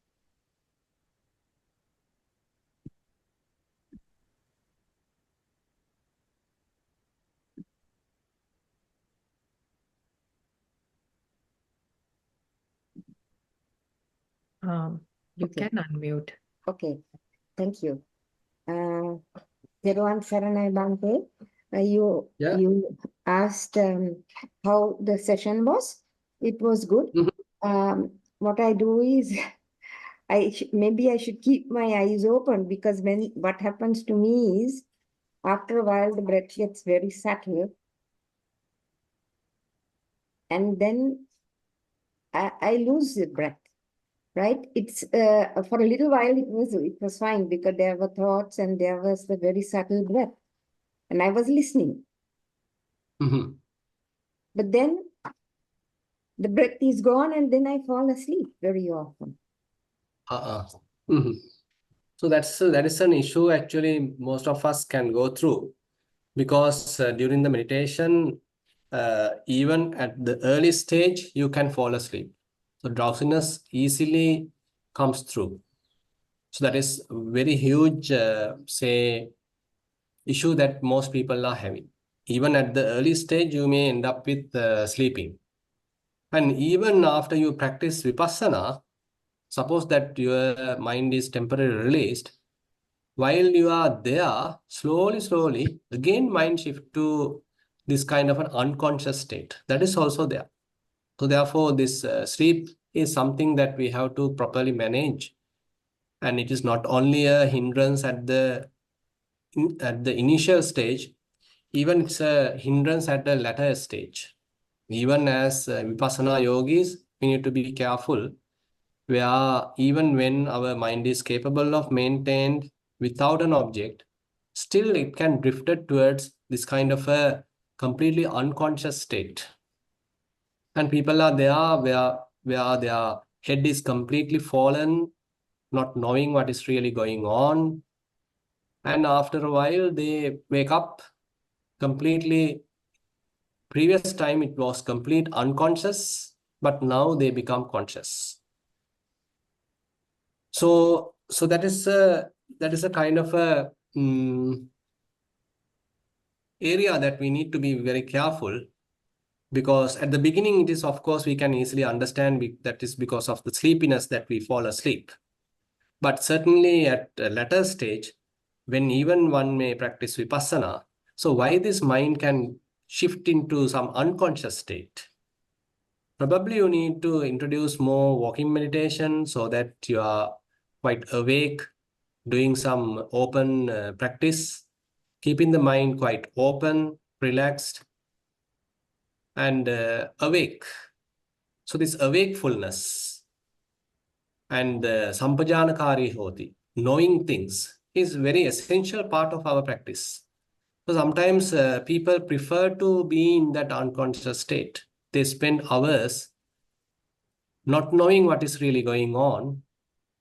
You can unmute. Okay, thank you. Theruvan Saranai Bhante, you asked how the session was. It was good. What I do is maybe I should keep my eyes open, because what happens to me is after a while the breath gets very subtle, and then I lose the breath. Right? It's for a little while it was fine, because there were thoughts and there was the very subtle breath, and I was listening. But then the breath is gone, and then I fall asleep very often. So that is an issue actually most of us can go through, because during the meditation, even at the early stage, you can fall asleep. So drowsiness easily comes through. So that is a very huge, issue that most people are having. Even at the early stage, you may end up with sleeping. And even after you practice Vipassana, suppose that your mind is temporarily released, while you are there, slowly, again mind shift to this kind of an unconscious state. That is also there. So therefore, this sleep is something that we have to properly manage. And it is not only a hindrance at the initial stage, even it's a hindrance at the latter stage. Even as Vipassana yogis, we need to be careful where even when our mind is capable of maintained without an object, still it can drift towards this kind of a completely unconscious state. And people are there where their head is completely fallen, not knowing what is really going on. And after a while, they wake up completely. Previous time, it was complete unconscious, but now they become conscious. So that is a kind of a area that we need to be very careful, because at the beginning, it is, of course, we can easily understand that is because of the sleepiness that we fall asleep. But certainly at a later stage, when even one may practice Vipassana, so why this mind can shift into some unconscious state? Probably you need to introduce more walking meditation so that you are quite awake, doing some open practice, keeping the mind quite open, relaxed, and awake. So this awakefulness and sampajanakari hoti, knowing things, is very essential part of our practice. So sometimes people prefer to be in that unconscious state. They spend hours not knowing what is really going on,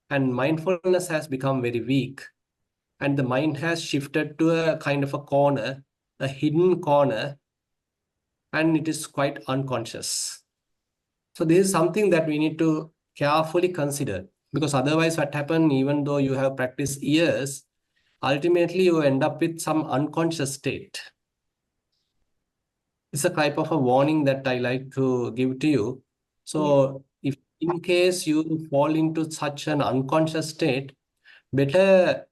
and mindfulness has become very weak, and the mind has shifted to a kind of a corner, a hidden corner, and it is quite unconscious. So this is something that we need to carefully consider, because otherwise what happens, even though you have practiced years, ultimately you end up with some unconscious state. It's a type of a warning that I like to give to you. So if in case you fall into such an unconscious state, better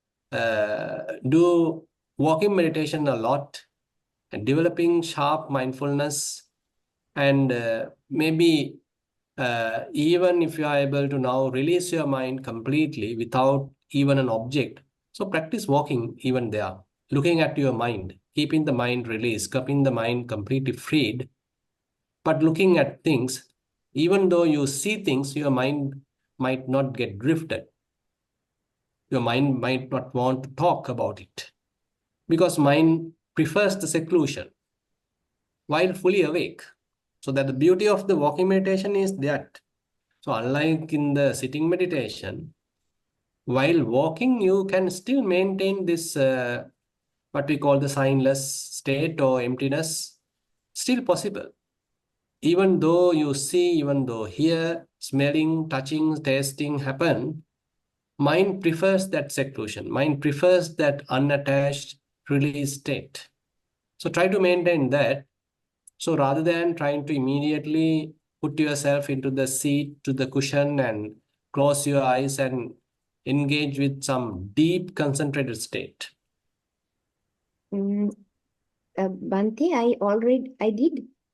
do walking meditation a lot and developing sharp mindfulness, and maybe even if you are able to now release your mind completely without even an object, so practice walking even there, looking at your mind, keeping the mind released, keeping the mind completely freed, but looking at things. Even though you see things, your mind might not get drifted. Your mind might not want to talk about it, because mind prefers the seclusion while fully awake. So that the beauty of the walking meditation is that, so unlike in the sitting meditation, while walking, you can still maintain this, what we call the signless state or emptiness, still possible. Even though you see, even though hear, smelling, touching, tasting happen, mind prefers that seclusion. Mind prefers that unattached, released state. So try to maintain that. So rather than trying to immediately put yourself into the seat, to the cushion, and close your eyes and engage with some deep concentrated state. Bhante,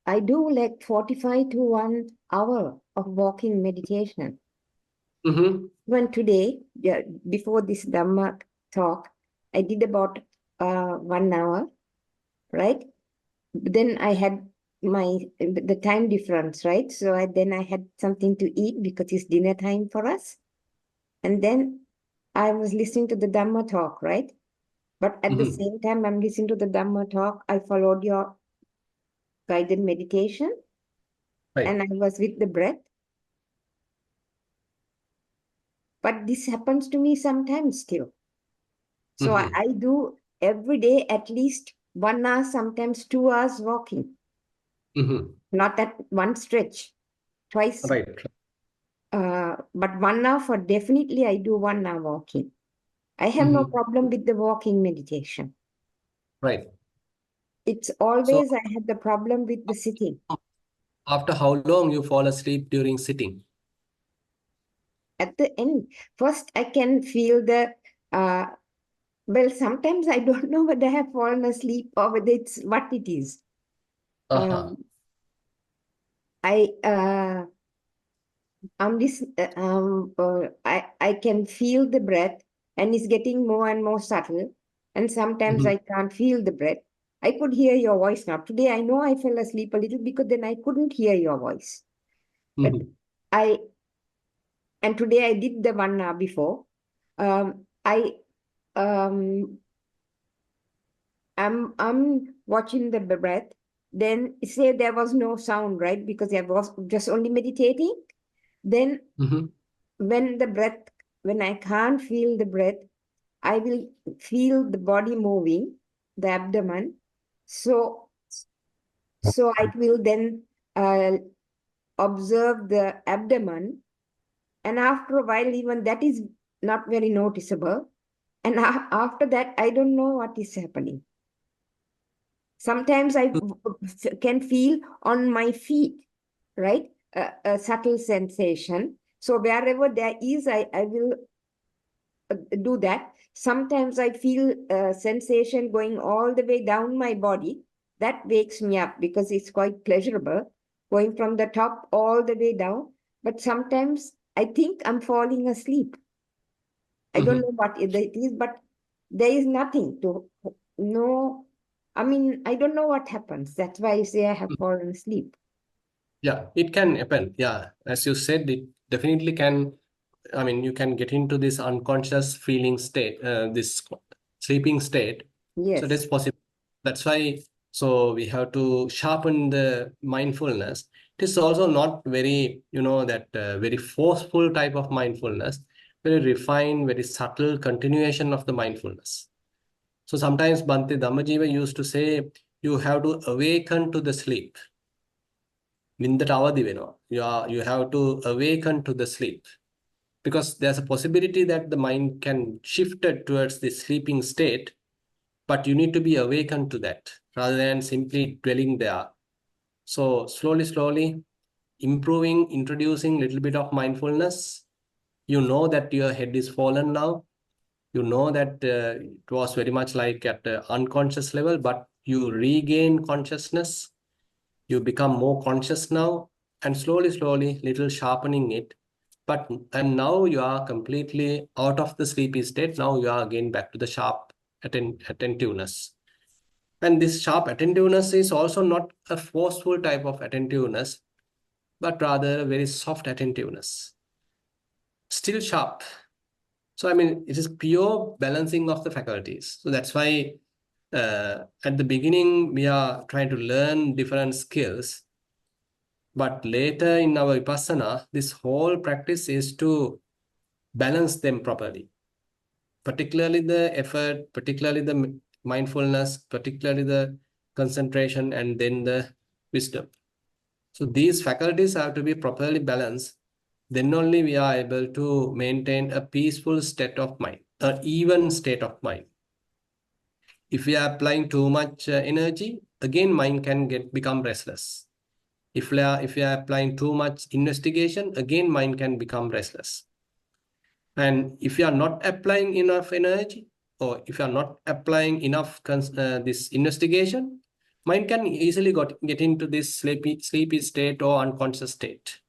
I do like 45 to 1 hour of walking meditation. Even today, before this Dhamma talk, I did about 1 hour, right? Then I had the time difference, right? So then I had something to eat because it's dinner time for us. And then I was listening to the Dhamma talk, right? But at the same time, I'm listening to the Dhamma talk, I followed your guided meditation, Right. And I was with the breath. But this happens to me sometimes still. So I do every day at least 1 hour, sometimes 2 hours walking. Not at one stretch, twice. Right. But 1 hour for definitely I do 1 hour walking. I have no problem with the walking meditation. Right. It's So always I have the problem with the sitting. after how long you fall asleep during sitting? At the end, first I can feel the, well, sometimes I don't know whether I have fallen asleep or whether it's what it is. Uh-huh. I can feel the breath and it's getting more and more subtle. And sometimes I can't feel the breath. I could hear your voice now. Today I know I fell asleep a little because then I couldn't hear your voice. But and today I did the 1 hour before. I'm watching the breath. Then say there was no sound, right? Because I was just only meditating. Then when I can't feel the breath, I will feel the body moving, the abdomen. So I will then observe the abdomen. And after a while, even that is not very noticeable. And after that, I don't know what is happening. Sometimes I can feel on my feet, right? A subtle sensation. So wherever there is, I will do that. Sometimes I feel a sensation going all the way down my body. That wakes me up because it's quite pleasurable, going from the top all the way down. But sometimes I think I'm falling asleep. I don't know what it is, but there is nothing to know. I mean, I don't know what happens. That's why I say I have fallen asleep. Yeah, it can happen. Yeah, as you said, it definitely can. I mean, you can get into this unconscious feeling state, this sleeping state. Yes. So that's possible. That's why. So we have to sharpen the mindfulness. It is also not very, that very forceful type of mindfulness. Very refined, very subtle continuation of the mindfulness. So sometimes Bhante Dhammajiva used to say, you have to awaken to the sleep. You have to awaken to the sleep. Because there's a possibility that the mind can shift it towards the sleeping state, but you need to be awakened to that rather than simply dwelling there. So slowly, improving, introducing a little bit of mindfulness. You know that your head is fallen now. You know that it was very much like at the unconscious level, but you regain consciousness. You become more conscious now, and slowly, little sharpening it. And now you are completely out of the sleepy state. Now you are again back to the sharp attentiveness. And this sharp attentiveness is also not a forceful type of attentiveness, but rather a very soft attentiveness. Still sharp. So, I mean, it is pure balancing of the faculties. So that's why at the beginning, we are trying to learn different skills. But later in our Vipassana, this whole practice is to balance them properly. Particularly the effort, particularly the mindfulness, particularly the concentration, and then the wisdom. So these faculties have to be properly balanced. Then only we are able to maintain a peaceful state of mind, an even state of mind. If we are applying too much energy, again mind can become restless. If we are applying too much investigation, again mind can become restless. And if you are not applying enough energy, or if you are not applying enough this investigation, mind can easily get into this sleepy state or unconscious state.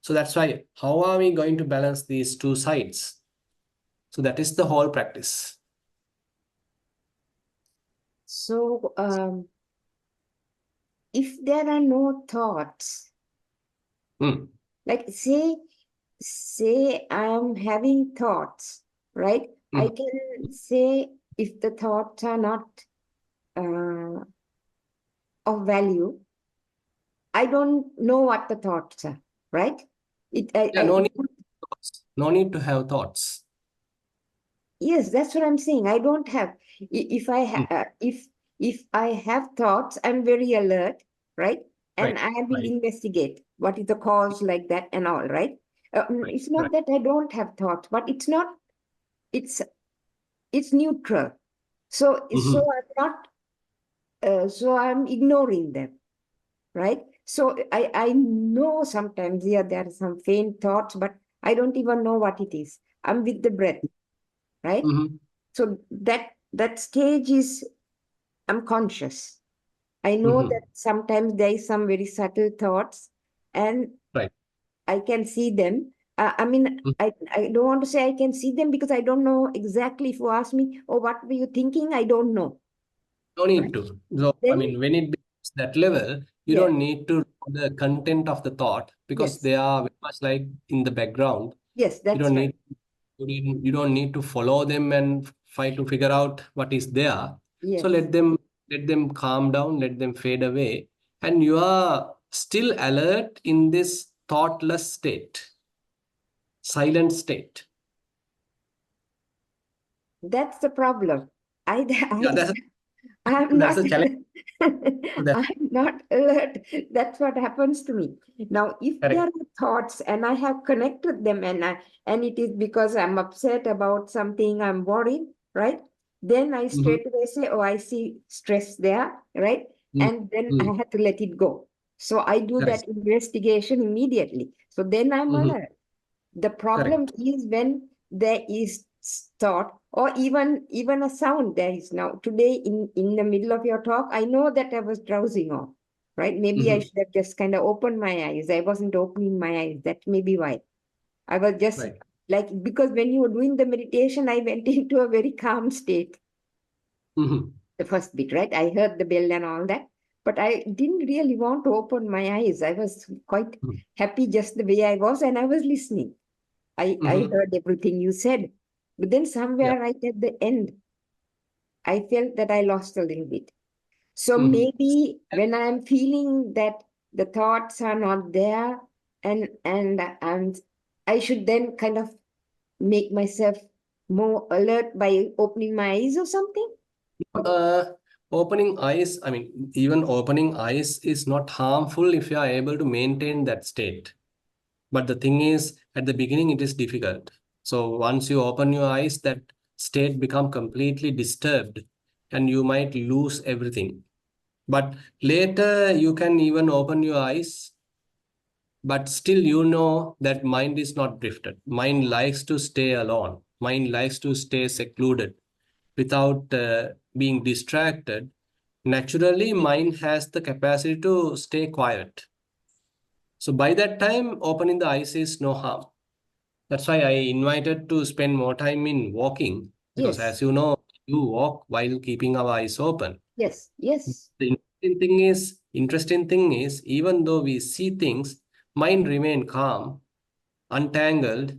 So that's why, how are we going to balance these two sides? So that is the whole practice. So if there are no thoughts, like say I am having thoughts, right? I can say if the thoughts are not of value, I don't know what the thoughts are, right? No need to have thoughts. Yes, that's what I'm saying. I don't have. If I have thoughts, I'm very alert, right? And I will investigate what is the cause, like that, and all, right? It's not that I don't have thoughts, but it's it's neutral. So I'm ignoring them, right? So I know sometimes there are some faint thoughts, but I don't even know what it is. I'm with the breath, right? So that stage is, I'm conscious. I know that sometimes there is some very subtle thoughts, and I can see them. I mean, I don't want to say I can see them because I don't know exactly. If you ask me, oh, what were you thinking? I don't know. No need to. So, I mean, when it becomes that level, you don't need to know the content of the thought, because they are very much like in the background. Yes, You that's don't right. you don't need to follow them and try to figure out what is there. Yes. So let them calm down, let them fade away, and you are still alert in this thoughtless state, silent state. That's the problem. I'm That's not a challenge. I'm not alert. That's what happens to me. Now, if there are thoughts and I have connected them, and it is because I'm upset about something, I'm worried, right? Then I straight away say, oh, I see stress there, right? And then I have to let it go. So I do that investigation immediately. So then I'm alert. The problem is when there is thought, or even a sound. There is now today in the middle of your talk, I know that I was drowsing off, right? Maybe I should have just kind of opened my eyes. I wasn't opening my eyes. That may be why. I was just like, because when you were doing the meditation, I went into a very calm state. The first bit, right? I heard the bell and all that, but I didn't really want to open my eyes. I was quite happy just the way I was, and I was listening. I heard everything you said, but then somewhere right at the end, I felt that I lost a little bit. So maybe when I'm feeling that the thoughts are not there, and I should then kind of make myself more alert by opening my eyes or something. Opening eyes, I mean, even opening eyes is not harmful if you are able to maintain that state. But the thing is, at the beginning, it is difficult. So once you open your eyes, that state become completely disturbed and you might lose everything. But later you can even open your eyes, but still you know that mind is not drifted. Mind likes to stay alone. Mind likes to stay secluded without being distracted. Naturally, mind has the capacity to stay quiet. So by that time, opening the eyes is no harm. That's why I invited to spend more time in walking, because as you know, you walk while keeping our eyes open. Yes. The interesting thing is, even though we see things, mind remain calm, untangled,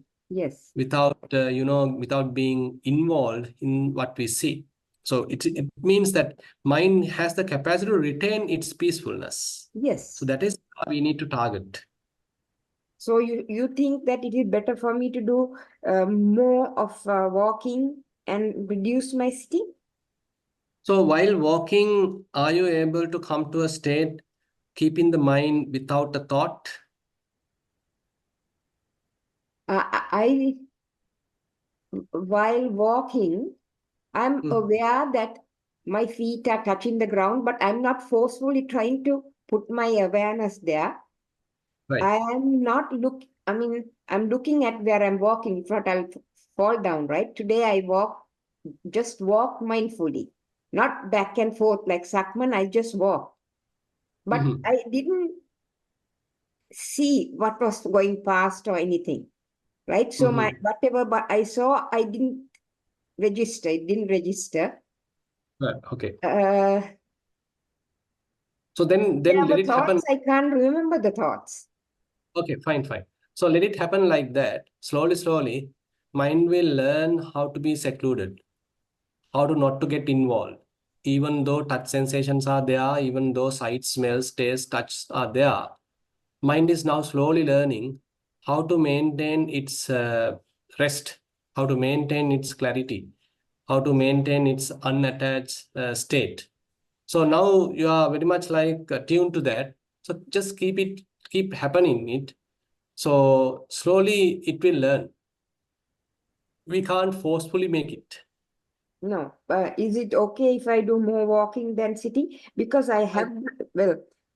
without without being involved in what we see. So it means that mind has the capacity to retain its peacefulness. So that is what we need to target. So you think that it is better for me to do more of walking and reduce my sitting? So while walking, are you able to come to a state keeping the mind without a thought? While walking, I'm aware that my feet are touching the ground, but I'm not forcefully trying to put my awareness there. I am not I'm looking at where I'm walking. If not, I'll fall down, right? Today I just walk mindfully, not back and forth like Sakman. I just walk. But I didn't see what was going past or anything, right? So whatever but I saw, I didn't register. It didn't register. Okay. So then let it happen. I can't remember the thoughts. Okay, fine. So let it happen like that. Slowly, mind will learn how to be secluded, how to not to get involved. Even though touch sensations are there, even though sight, smells, taste, touch are there, mind is now slowly learning how to maintain its rest, how to maintain its clarity, how to maintain its unattached state. So now you are very much like tuned to that. So just keep happening it. So slowly it will learn. We can't forcefully make it. No. Is it okay if I do more walking than sitting? Because I have, well,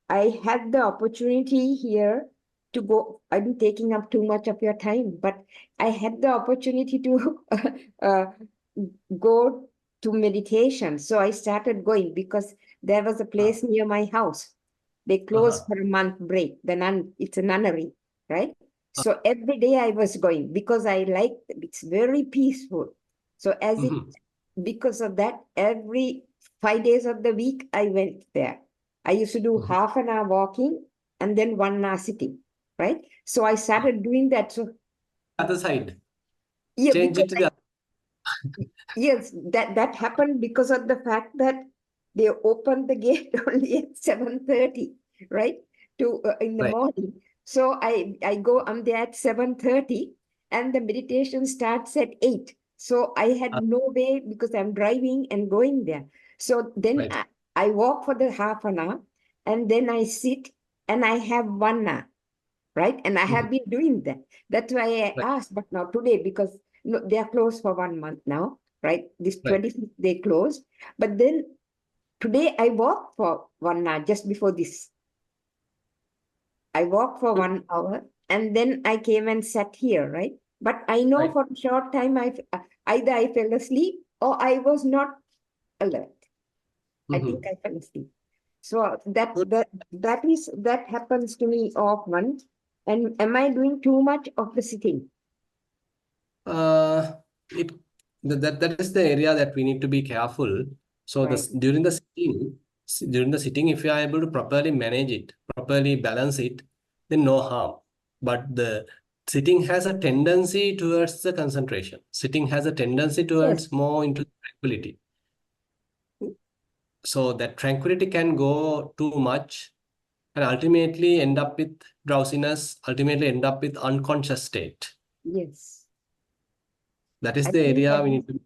I had the opportunity here to go. I'm taking up too much of your time, but I had the opportunity to uh, go to meditation. So I started going because there was a place near my house. They closed for a month break. It's a nunnery, right? So every day I was going because I like it's very peaceful. So because of that, every 5 days of the week I went there. I used to do half an hour walking and then 1 hour sitting, right? So I started doing that. So Other side. yeah, Change it to the yes, that happened because of the fact that they opened the gate only at 7:30, right? To in the morning. So I'm there at 7:30 and the meditation starts at 8. So I had no way because I'm driving and going there. So then I walk for the half an hour and then I sit and I have 1 hour, right? And I have been doing that. That's why I asked, but now today, because no, they are closed for 1 month now, right? This 25th they closed. But then today I walked for 1 hour just before this. I walked for 1 hour and then I came and sat here, right? But I know for a short time either I fell asleep or I was not alert. I think I fell asleep. So that happens to me often. And am I doing too much of the sitting? It that is the area that we need to be careful. So during the sitting, if you are able to properly manage it, properly balance it, then no harm. But the sitting has a tendency towards the concentration. Sitting has a tendency towards more into tranquility. So that tranquility can go too much and ultimately end up with drowsiness, ultimately end up with unconscious state. Yes. That is the area we need to be.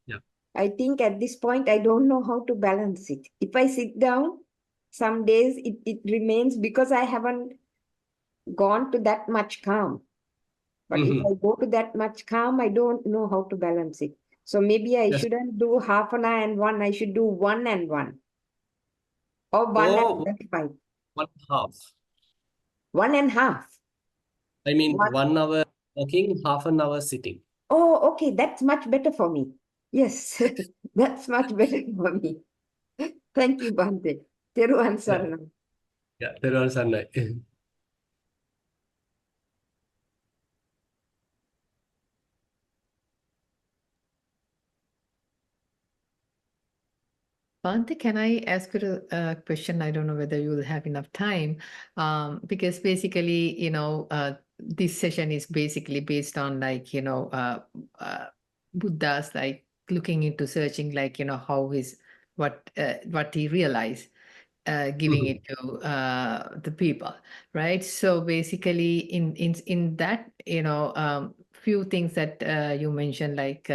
Yeah. I think at this point, I don't know how to balance it. If I sit down, some days it remains because I haven't gone to that much calm. But if I go to that much calm, I don't know how to balance it. So maybe I shouldn't do half an hour and 1. I should do 1 and 1. Or 1 and 35. 1.5. 1.5. I mean, 1 hour walking, half an hour sitting. Oh, okay. That's much better for me. Yes, that's much better for me. Thank you, Bhante. Thero and Saranam. Yeah, Thero and Saranam. Bhante, can I ask you a question? I don't know whether you will have enough time, because basically, this session is basically based on Buddha's like looking into searching, what he realized, giving it to the people, right? So basically, in that, few things that you mentioned, like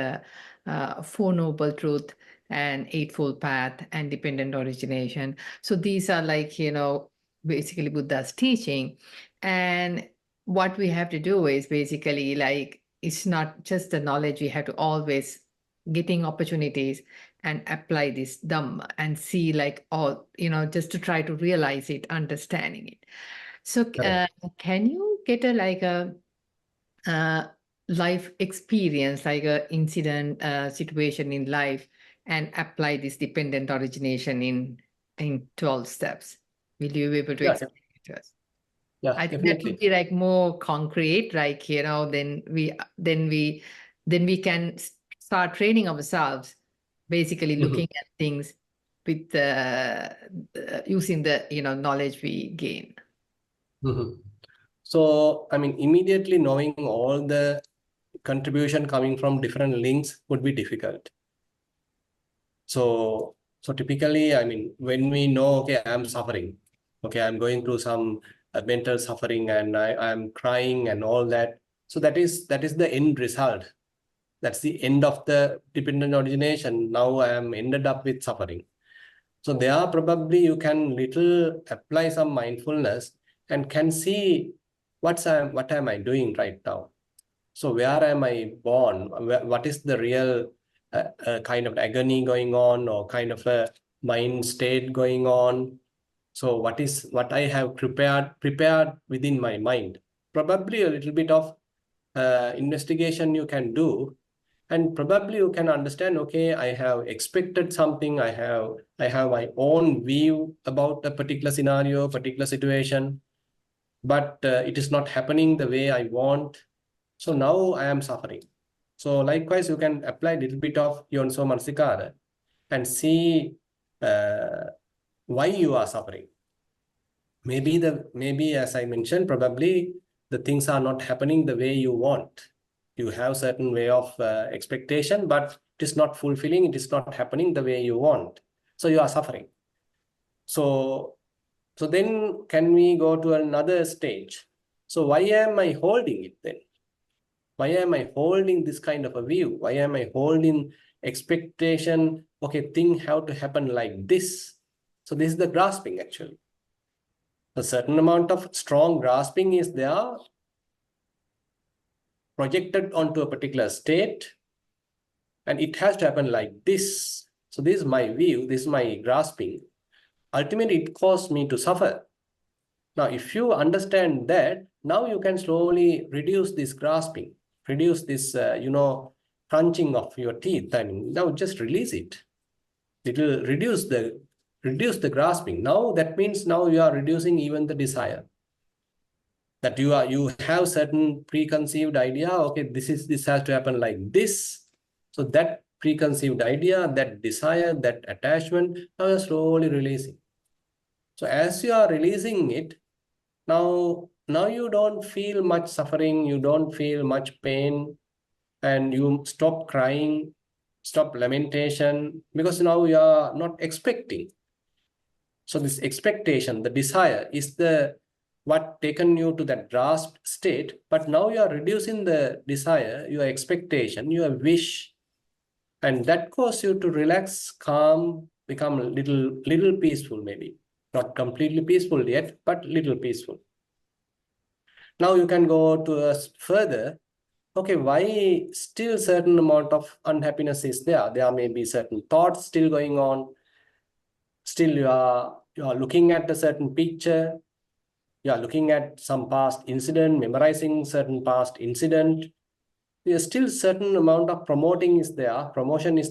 Four Noble Truth and Eightfold Path and Dependent Origination. So these are basically Buddha's teaching. And what we have to do is basically it's not just the knowledge, we have to always getting opportunities and apply this Dhamma and see just to try to realize it, understanding it. So can you get a life experience, like a incident situation in life, and apply this dependent origination in 12 steps? Will you be able to explain it to us? Yeah, I think definitely. that would be more concrete, then we can start training ourselves, basically looking at things with using the knowledge we gain. So, I mean, immediately knowing all the contribution coming from different links would be difficult. So typically, I mean, when we know, okay, I'm suffering, okay, I'm going through some mental suffering and I'm crying and all that. So that is the end result. That's the end of the dependent origination. Now I am ended up with suffering. So there probably you can little apply some mindfulness and can see what am I doing right now. So where am I born? What is the real a kind of agony going on, or kind of a mind state going on. So what I have prepared within my mind? Probably a little bit of investigation you can do, and probably you can understand, okay, I have expected something, I have my own view about a particular scenario, particular situation, but it is not happening the way I want. So now I am suffering. So likewise, you can apply a little bit of Yonso Manasikara and see why you are suffering. Maybe as I mentioned, probably the things are not happening the way you want. You have certain way of expectation, but it is not fulfilling. It is not happening the way you want. So you are suffering. So then can we go to another stage? So why am I holding it then? Why am I holding this kind of a view? Why am I holding expectation? Okay, things have to happen like this. So this is the grasping actually. A certain amount of strong grasping is there, projected onto a particular state, and it has to happen like this. So this is my view, this is my grasping. Ultimately, it caused me to suffer. Now, if you understand that, now you can slowly reduce this grasping, reduce this, crunching of your teeth. I mean, now just release it. It will reduce the grasping. Now that means now you are reducing even the desire. That you have certain preconceived idea. Okay, this has to happen like this. So that preconceived idea, that desire, that attachment, now you're slowly releasing. So as you are releasing it, now you don't feel much suffering, you don't feel much pain, and you stop crying, stop lamentation, because now you are not expecting. So this expectation, the desire, is what taken you to that grasped state, but now you are reducing the desire, your expectation, your wish, and that causes you to relax, calm, become a little peaceful maybe. Not completely peaceful yet, but little peaceful. Now you can go to further. Okay, why still certain amount of unhappiness is there? There may be certain thoughts still going on. Still you are looking at a certain picture. You are looking at some past incident, memorizing certain past incident. There's still certain amount of promotion is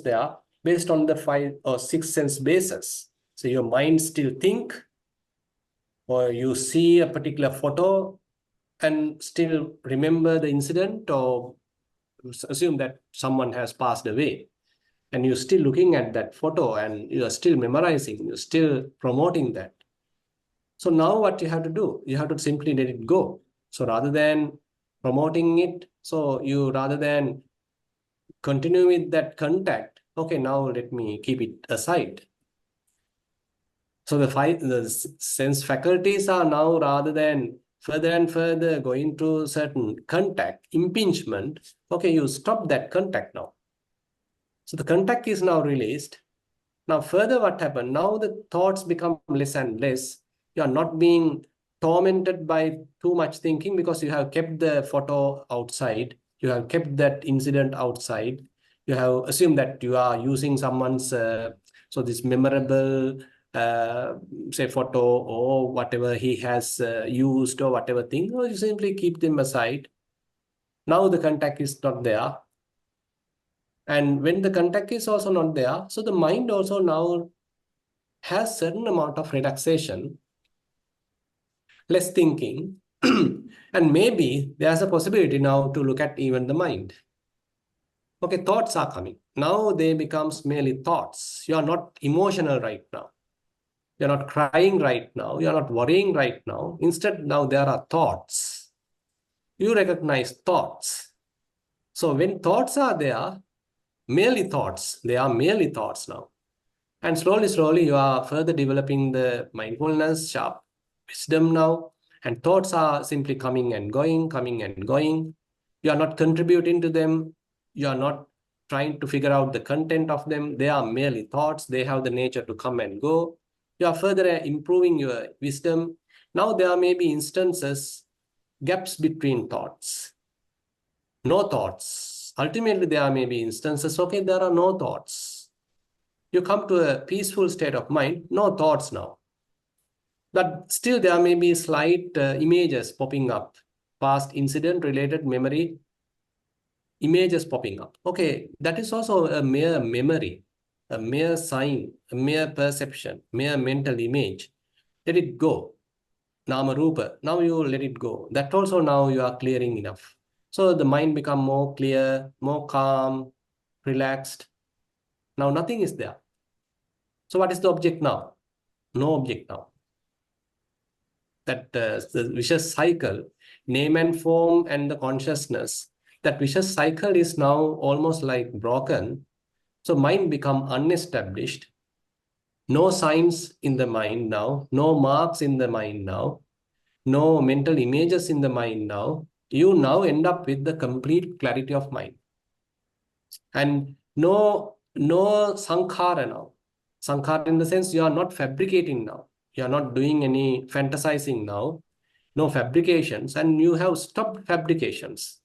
there based on the 5 or 6 sense basis. So your mind still think, or you see a particular photo and still remember the incident, or assume that someone has passed away, and you're still looking at that photo and you're still memorizing, you're still promoting that. So now what you have to do, you have to simply let it go. So rather than promoting it, so you rather than continue with that contact, okay, now let me keep it aside. So the sense faculties are now, rather than further and further going to certain contact, impingement, okay, you stop that contact now. So the contact is now released. Now further what happened? Now the thoughts become less and less. You are not being tormented by too much thinking, because you have kept the photo outside. You have kept that incident outside. You have assumed that you are using someone's, so this memorable, say photo or whatever he has used or whatever thing, or you simply keep them aside. Now the contact is not there. And when the contact is also not there, so the mind also now has certain amount of relaxation, less thinking, and maybe there's a possibility now to look at even the mind. Okay, thoughts are coming. Now they becomes merely thoughts. You are not emotional right now. You're not crying right now. You're not worrying right now. Instead, now there are thoughts. You recognize thoughts. So when thoughts are there, merely thoughts, they are merely thoughts now. And slowly, you are further developing the mindfulness, sharp wisdom now. And thoughts are simply coming and going, coming and going. You are not contributing to them. You are not trying to figure out the content of them. They are merely thoughts. They have the nature to come and go. You are further improving your wisdom. Now there may be instances, gaps between thoughts. No thoughts. Ultimately, there may be instances, okay, there are no thoughts. You come to a peaceful state of mind, no thoughts now. But still there may be slight images popping up, past incident-related memory images popping up. Okay, that is also a mere memory, a mere sign, a mere perception, mere mental image. Let it go. Nama Rupa, now you let it go. That also now you are clearing enough. So the mind become more clear, more calm, relaxed. Now nothing is there. So what is the object now? No object now. That the vicious cycle, name and form and the consciousness, that vicious cycle is now almost like broken. So mind become unestablished. No signs in the mind now, no marks in the mind now, no mental images in the mind now. You now end up with the complete clarity of mind. And no sankhara now. Sankhara in the sense you are not fabricating now. You are not doing any fantasizing now. No fabrications, and you have stopped fabrications.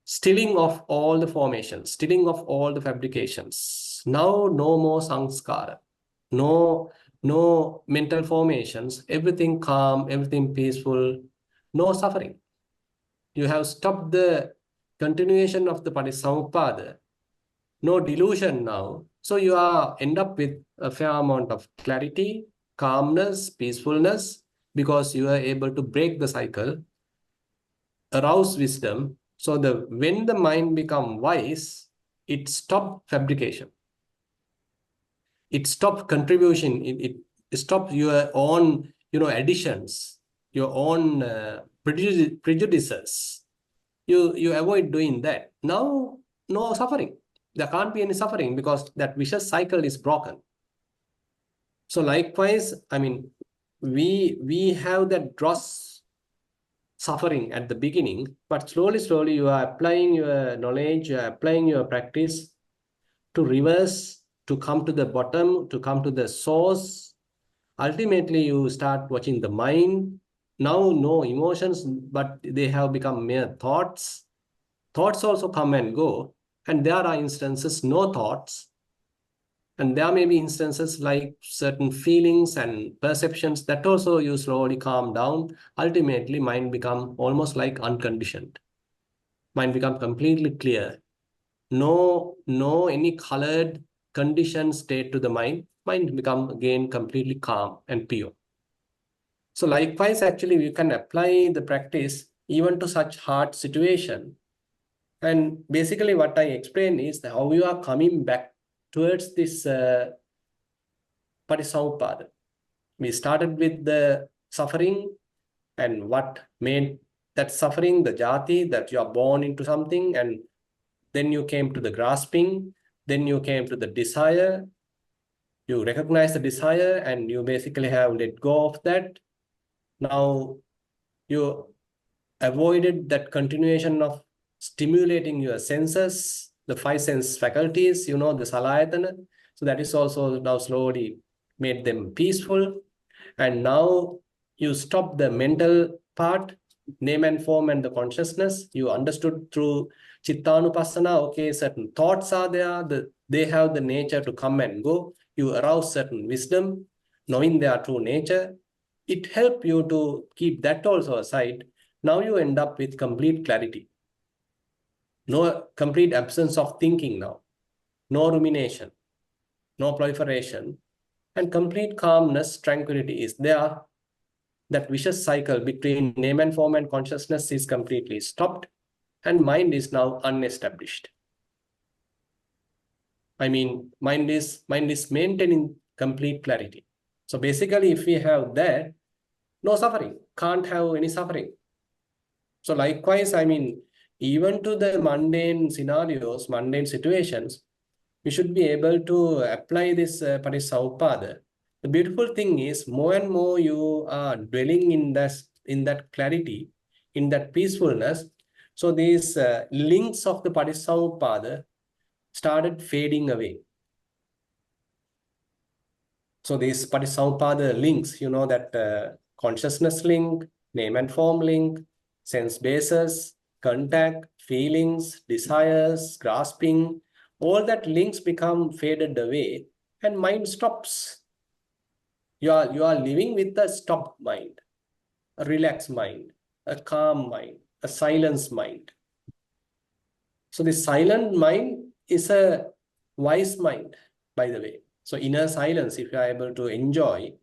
Stilling of all the formations, stilling of all the fabrications. Now no more sanskara. No mental formations, everything calm, everything peaceful, no suffering. You have stopped the continuation of the Patisamuppada. No delusion now. So you are end up with a fair amount of clarity, calmness, peacefulness, because you are able to break the cycle, arouse wisdom. So when the mind become wise, it stopped fabrication. It stopped contribution. It stopped your own, additions, your own prejudices. You avoid doing that. Now, no suffering. There can't be any suffering because that vicious cycle is broken. So likewise, I mean, we have that gross suffering at the beginning, but slowly you are applying your knowledge, you are applying your practice to reverse, to come to the bottom, to come to the source. Ultimately, you start watching the mind. Now, no emotions, but they have become mere thoughts. Thoughts also come and go. And there are instances, no thoughts. And there may be instances like certain feelings and perceptions that also you slowly calm down. Ultimately, mind become almost like unconditioned. Mind become completely clear. No any colored conditioned state to the mind. Mind become again completely calm and pure. So likewise, actually, we can apply the practice even to such hard situation. And basically what I explain is how you are coming back towards this Patisamuppada. We started with the suffering and what made that suffering, the jati, that you are born into something, and then you came to the grasping, then you came to the desire. You recognize the desire and you basically have let go of that. Now you avoided that continuation of stimulating your senses, the five sense faculties, the salayatana. So that is also now slowly made them peaceful. And now you stop the mental part, name and form and the consciousness. You understood through Chittanupassana, okay, certain thoughts are there, they have the nature to come and go. You arouse certain wisdom, knowing their true nature. It helps you to keep that also aside. Now you end up with complete clarity. No complete absence of thinking now. No rumination, no proliferation, and complete calmness, tranquility is there. That vicious cycle between name and form and consciousness is completely stopped, and mind is now unestablished. I mean, mind is maintaining complete clarity. So basically, if we have that, no suffering, can't have any suffering. So likewise, I mean, even to the mundane scenarios, mundane situations, we should be able to apply this Patisamuppada. The beautiful thing is, more and more you are dwelling in that clarity, in that peacefulness. So these links of the Patisamuppada started fading away. So these Patisamuppada links, that consciousness link, name and form link, sense basis, contact, feelings, desires, grasping, all that links become faded away and mind stops. You are living with a stopped mind, a relaxed mind, a calm mind, a silence mind. So the silent mind is a wise mind, by the way. So inner silence, if you are able to enjoy,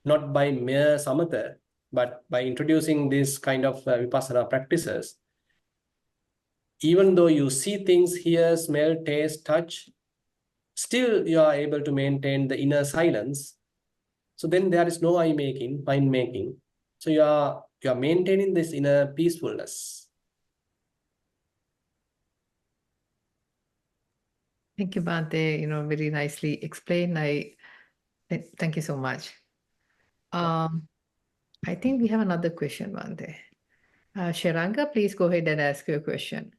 not by mere samatha, but by introducing this kind of vipassana practices, even though you see things, hear, smell, taste, touch, still you are able to maintain the inner silence. So then there is no mind making. So you are maintaining this inner peacefulness. Thank you, Bhante. Very nicely explained. Thank you so much. I think we have another question, Bhante. Sharanga, please go ahead and ask your question.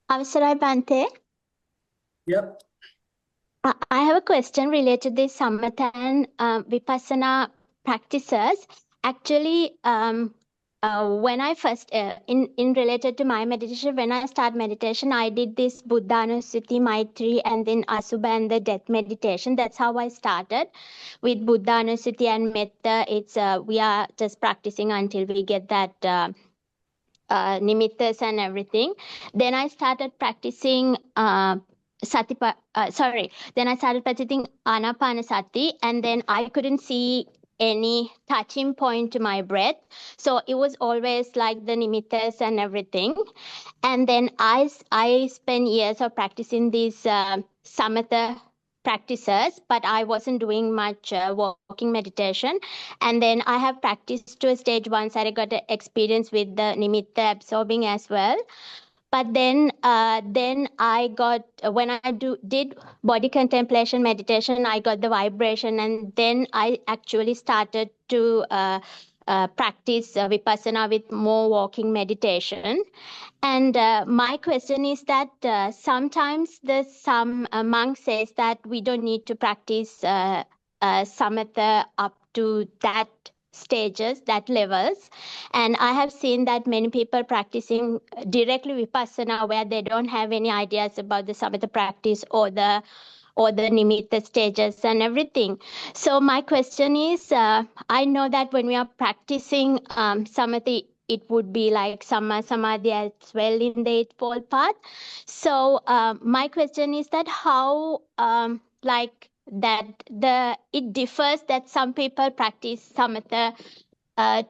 Avasarai Bhante. Yep. I have a question related to this samatha and vipassana practices. Actually, when I first, in related to my meditation, when I start meditation, I did this Buddhanusati, Maitri, and then Asubha and the death meditation. That's how I started with Buddhanusati and Metta. It's we are just practicing until we get that nimittas and everything. Then I started practicing then I started practicing Anapanasati, and then I couldn't see any touching point to my breath. So it was always like the nimittas and everything. And then I spent years of practicing these samatha practices, but I wasn't doing much walking meditation. And then I have practiced to a stage once I got an experience with the nimitta absorbing as well. But then I got, when I did body contemplation meditation, I got the vibration, and then I actually started to practice vipassana with more walking meditation. And my question is that sometimes some monk says that we don't need to practice samatha up to that stages, that levels. And I have seen that many people practicing directly vipassana where they don't have any ideas about the samatha practice or the nimitta stages and everything. So my question is, I know that when we are practicing samatha, it would be like Samma Samadhi as well in the Eightfold Path. So my question is that how it differs that some people practice samatha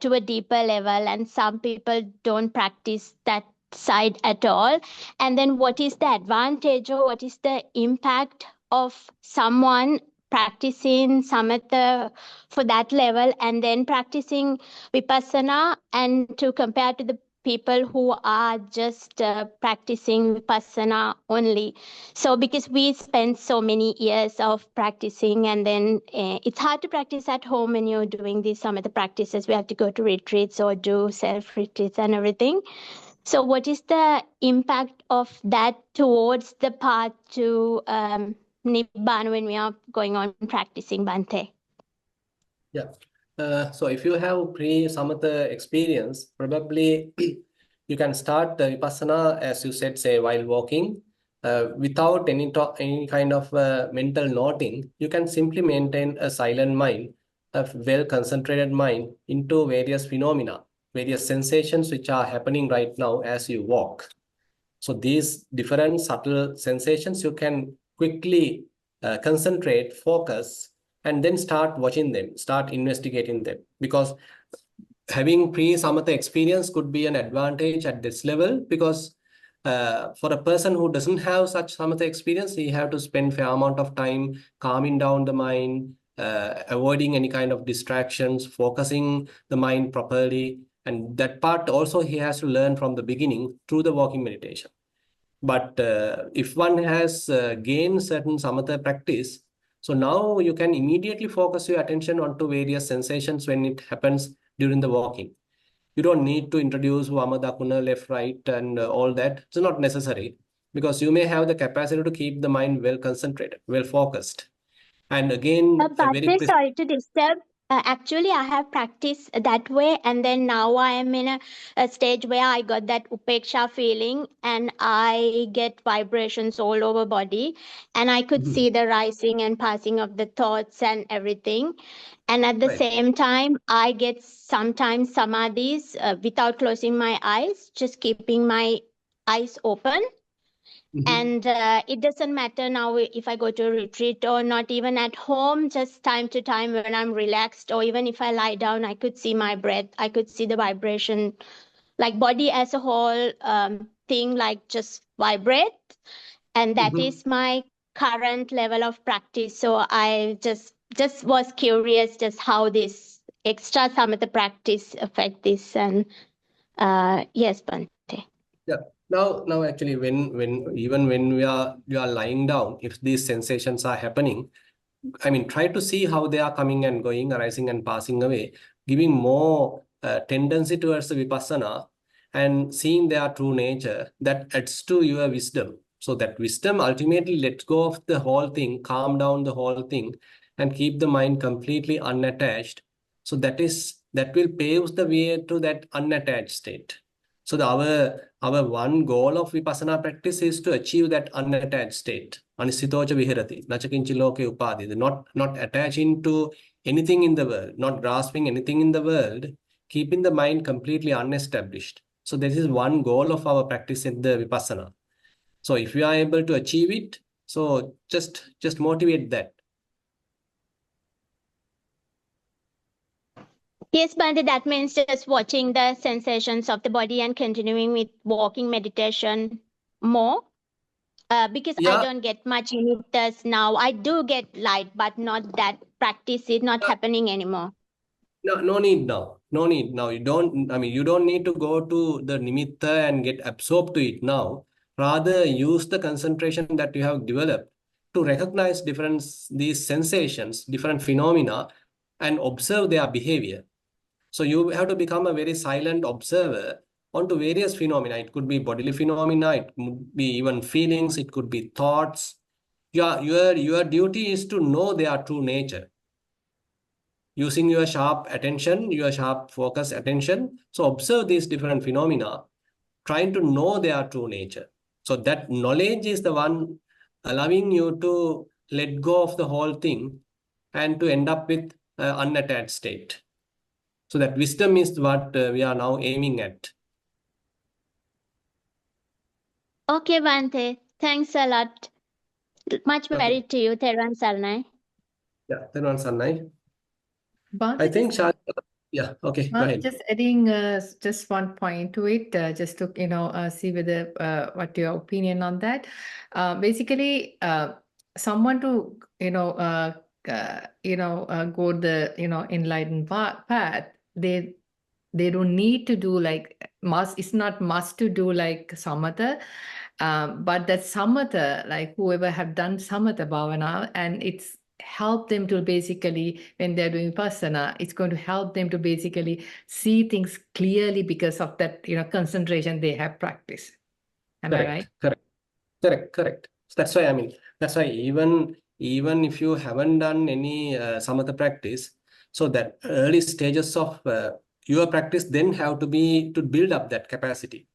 to a deeper level and some people don't practice that side at all. And then what is the advantage or what is the impact of someone practicing samatha for that level and then practicing vipassana, and to compare to the people who are just practicing vipassana only. So because we spend so many years of practicing, and then it's hard to practice at home when you're doing these samatha practices. We have to go to retreats or do self-retreats and everything. So what is the impact of that towards the path to Nibbana when we are going on practicing Bhante? Yeah. So if you have pre-samatha experience, probably you can start the vipassana, as you said, say while walking, without any kind of mental noting. You can simply maintain a silent mind, a well-concentrated mind into various phenomena, various sensations which are happening right now as you walk. So these different subtle sensations, you can quickly concentrate, focus, and then start watching them, start investigating them. Because having pre-samatha experience could be an advantage at this level, because for a person who doesn't have such samatha experience, he have to spend fair amount of time calming down the mind, avoiding any kind of distractions, focusing the mind properly. And that part also he has to learn from the beginning through the walking meditation. But if one has gained certain samatha practice, so now you can immediately focus your attention onto various sensations when it happens during the walking. You don't need to introduce Vama Dakuna, left, right, and all that. It's not necessary, because you may have the capacity to keep the mind well concentrated, well focused. And again, Sorry to disturb. Actually, I have practiced that way, and then now I am in a stage where I got that upeksha feeling, and I get vibrations all over body, and I could see the rising and passing of the thoughts and everything. And at the same time, I get sometimes samadhis without closing my eyes, just keeping my eyes open. And it doesn't matter now if I go to a retreat or not, even at home, just time to time when I'm relaxed, or even if I lie down, I could see my breath, I could see the vibration, like body as a whole thing, like just vibrate. And that is my current level of practice. So I just was curious just how this extra samatha practice affect this. And yes, Bhante. Yeah. Now actually even when you are lying down, if these sensations are happening, I mean, try to see how they are coming and going, arising and passing away, giving more tendency towards the vipassana and seeing their true nature. That adds to your wisdom. So that wisdom ultimately lets go of the whole thing, calm down the whole thing, and keep the mind completely unattached. So that will pave the way to that unattached state. So our one goal of vipassana practice is to achieve that unattached state. Anisitocha viharati, nachakinchi loke upadi. Not attaching to anything in the world, not grasping anything in the world, keeping the mind completely unestablished. So this is one goal of our practice in the vipassana. So if we are able to achieve it, so just motivate that. Yes, Bhante, that means just watching the sensations of the body and continuing with walking meditation more. Because I don't get much nimittas now. I do get light, but not that practice is not happening anymore. No need now. No need now. You don't need to go to the nimitta and get absorbed to it now. Rather, use the concentration that you have developed to recognize these sensations, different phenomena, and observe their behavior. So you have to become a very silent observer onto various phenomena. It could be bodily phenomena, it could be even feelings, it could be thoughts. Your duty is to know their true nature. Using your sharp attention, your sharp focus attention. So observe these different phenomena, trying to know their true nature. So that knowledge is the one allowing you to let go of the whole thing and to end up with an unattached state. So that wisdom is what we are now aiming at. Okay, Bhante. Thanks a lot. Much merit to you, Thero and Sarnai. Yeah, Thero and Sarnai. Bhante, I think yeah, okay, go ahead. Just adding just one point to it, just to see whether what your opinion on that. Basically, someone to go the enlightened path, they don't need to do like must. It's not must to do like samatha, but that samatha, like whoever have done samatha bhavana, and it's help them to basically, when they're doing vipassana, it's going to help them to basically see things clearly because of that concentration they have practiced. Am I right? Correct. So that's why even if you haven't done any samatha practice, so that early stages of your practice then have to be to build up that capacity.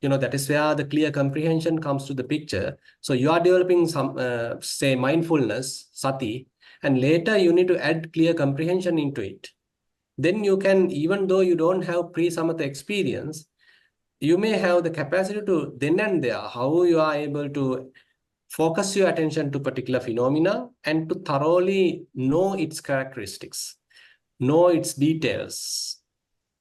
That is where the clear comprehension comes to the picture. So you are developing some, say, mindfulness, sati, and later you need to add clear comprehension into it. Then you can, even though you don't have pre-samatha experience, you may have the capacity to then and there, how you are able to focus your attention to particular phenomena and to thoroughly know its characteristics, know its details,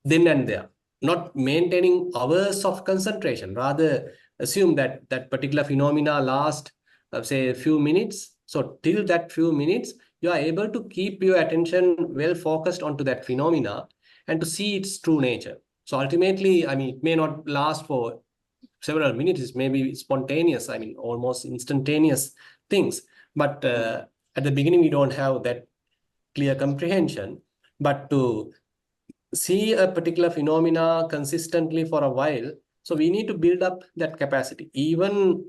then and there. Not maintaining hours of concentration, rather assume that that particular phenomena last, say, a few minutes. So till that few minutes, you are able to keep your attention well focused onto that phenomena and to see its true nature. So ultimately, it may not last for several minutes, it may be spontaneous, almost instantaneous things. But at the beginning, we don't have that clear comprehension. But to see a particular phenomena consistently for a while, so we need to build up that capacity. Even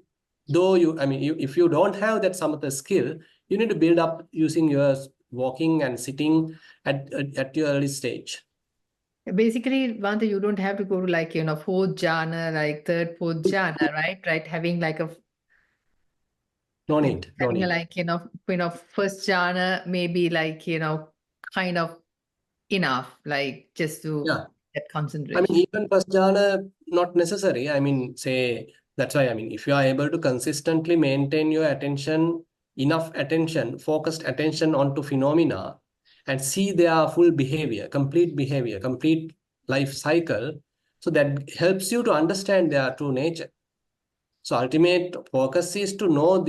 though if you don't have that samatha skill, you need to build up using your walking and sitting at your early stage. Basically, Bhante, you don't have to go to like, fourth jhana, like third, fourth jhana, right? Right? Having like No need. like, first jhana, maybe like, kind of enough, like just to get concentration. I mean, even first jhana, not necessary. I mean, say, that's why, I mean, if you are able to consistently maintain your attention, enough attention, focused attention onto phenomena, and see their full behavior, complete life cycle, so that helps you to understand their true nature. So ultimate focus is to know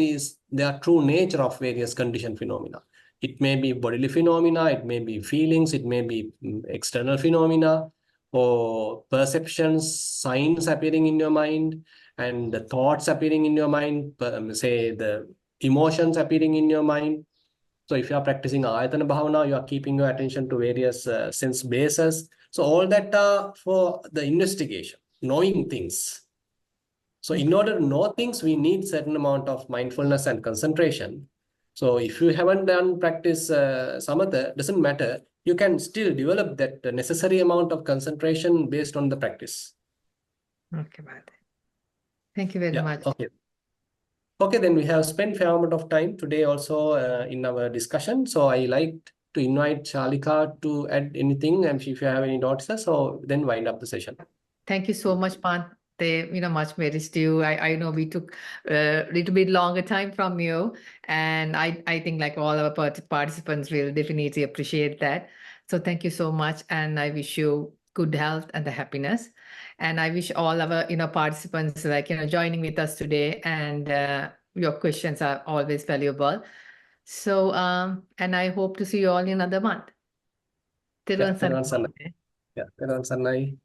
their true nature of various conditioned phenomena. It may be bodily phenomena, it may be feelings, it may be external phenomena, or perceptions, signs appearing in your mind, and the thoughts appearing in your mind, say the emotions appearing in your mind. So if you are practicing Ayatana Bhavana, you are keeping your attention to various sense bases. So all that are for the investigation, knowing things. So in order to know things, we need certain amount of mindfulness and concentration. So if you haven't done practice samatha, doesn't matter. You can still develop that necessary amount of concentration based on the practice. Okay, Bhante. Thank you very much. Okay. Okay, then we have spent fair amount of time today also in our discussion. So I like to invite Shalika to add anything, and if you have any notes, so then wind up the session. Thank you so much, Bhante. Much merits to you. I know we took a little bit longer time from you, and I think like all our participants will definitely appreciate that. So thank you so much, and I wish you good health and the happiness. And I wish all our participants like joining with us today, and your questions are always valuable. So and I hope to see you all in another month. Yeah, Venerable Sanai.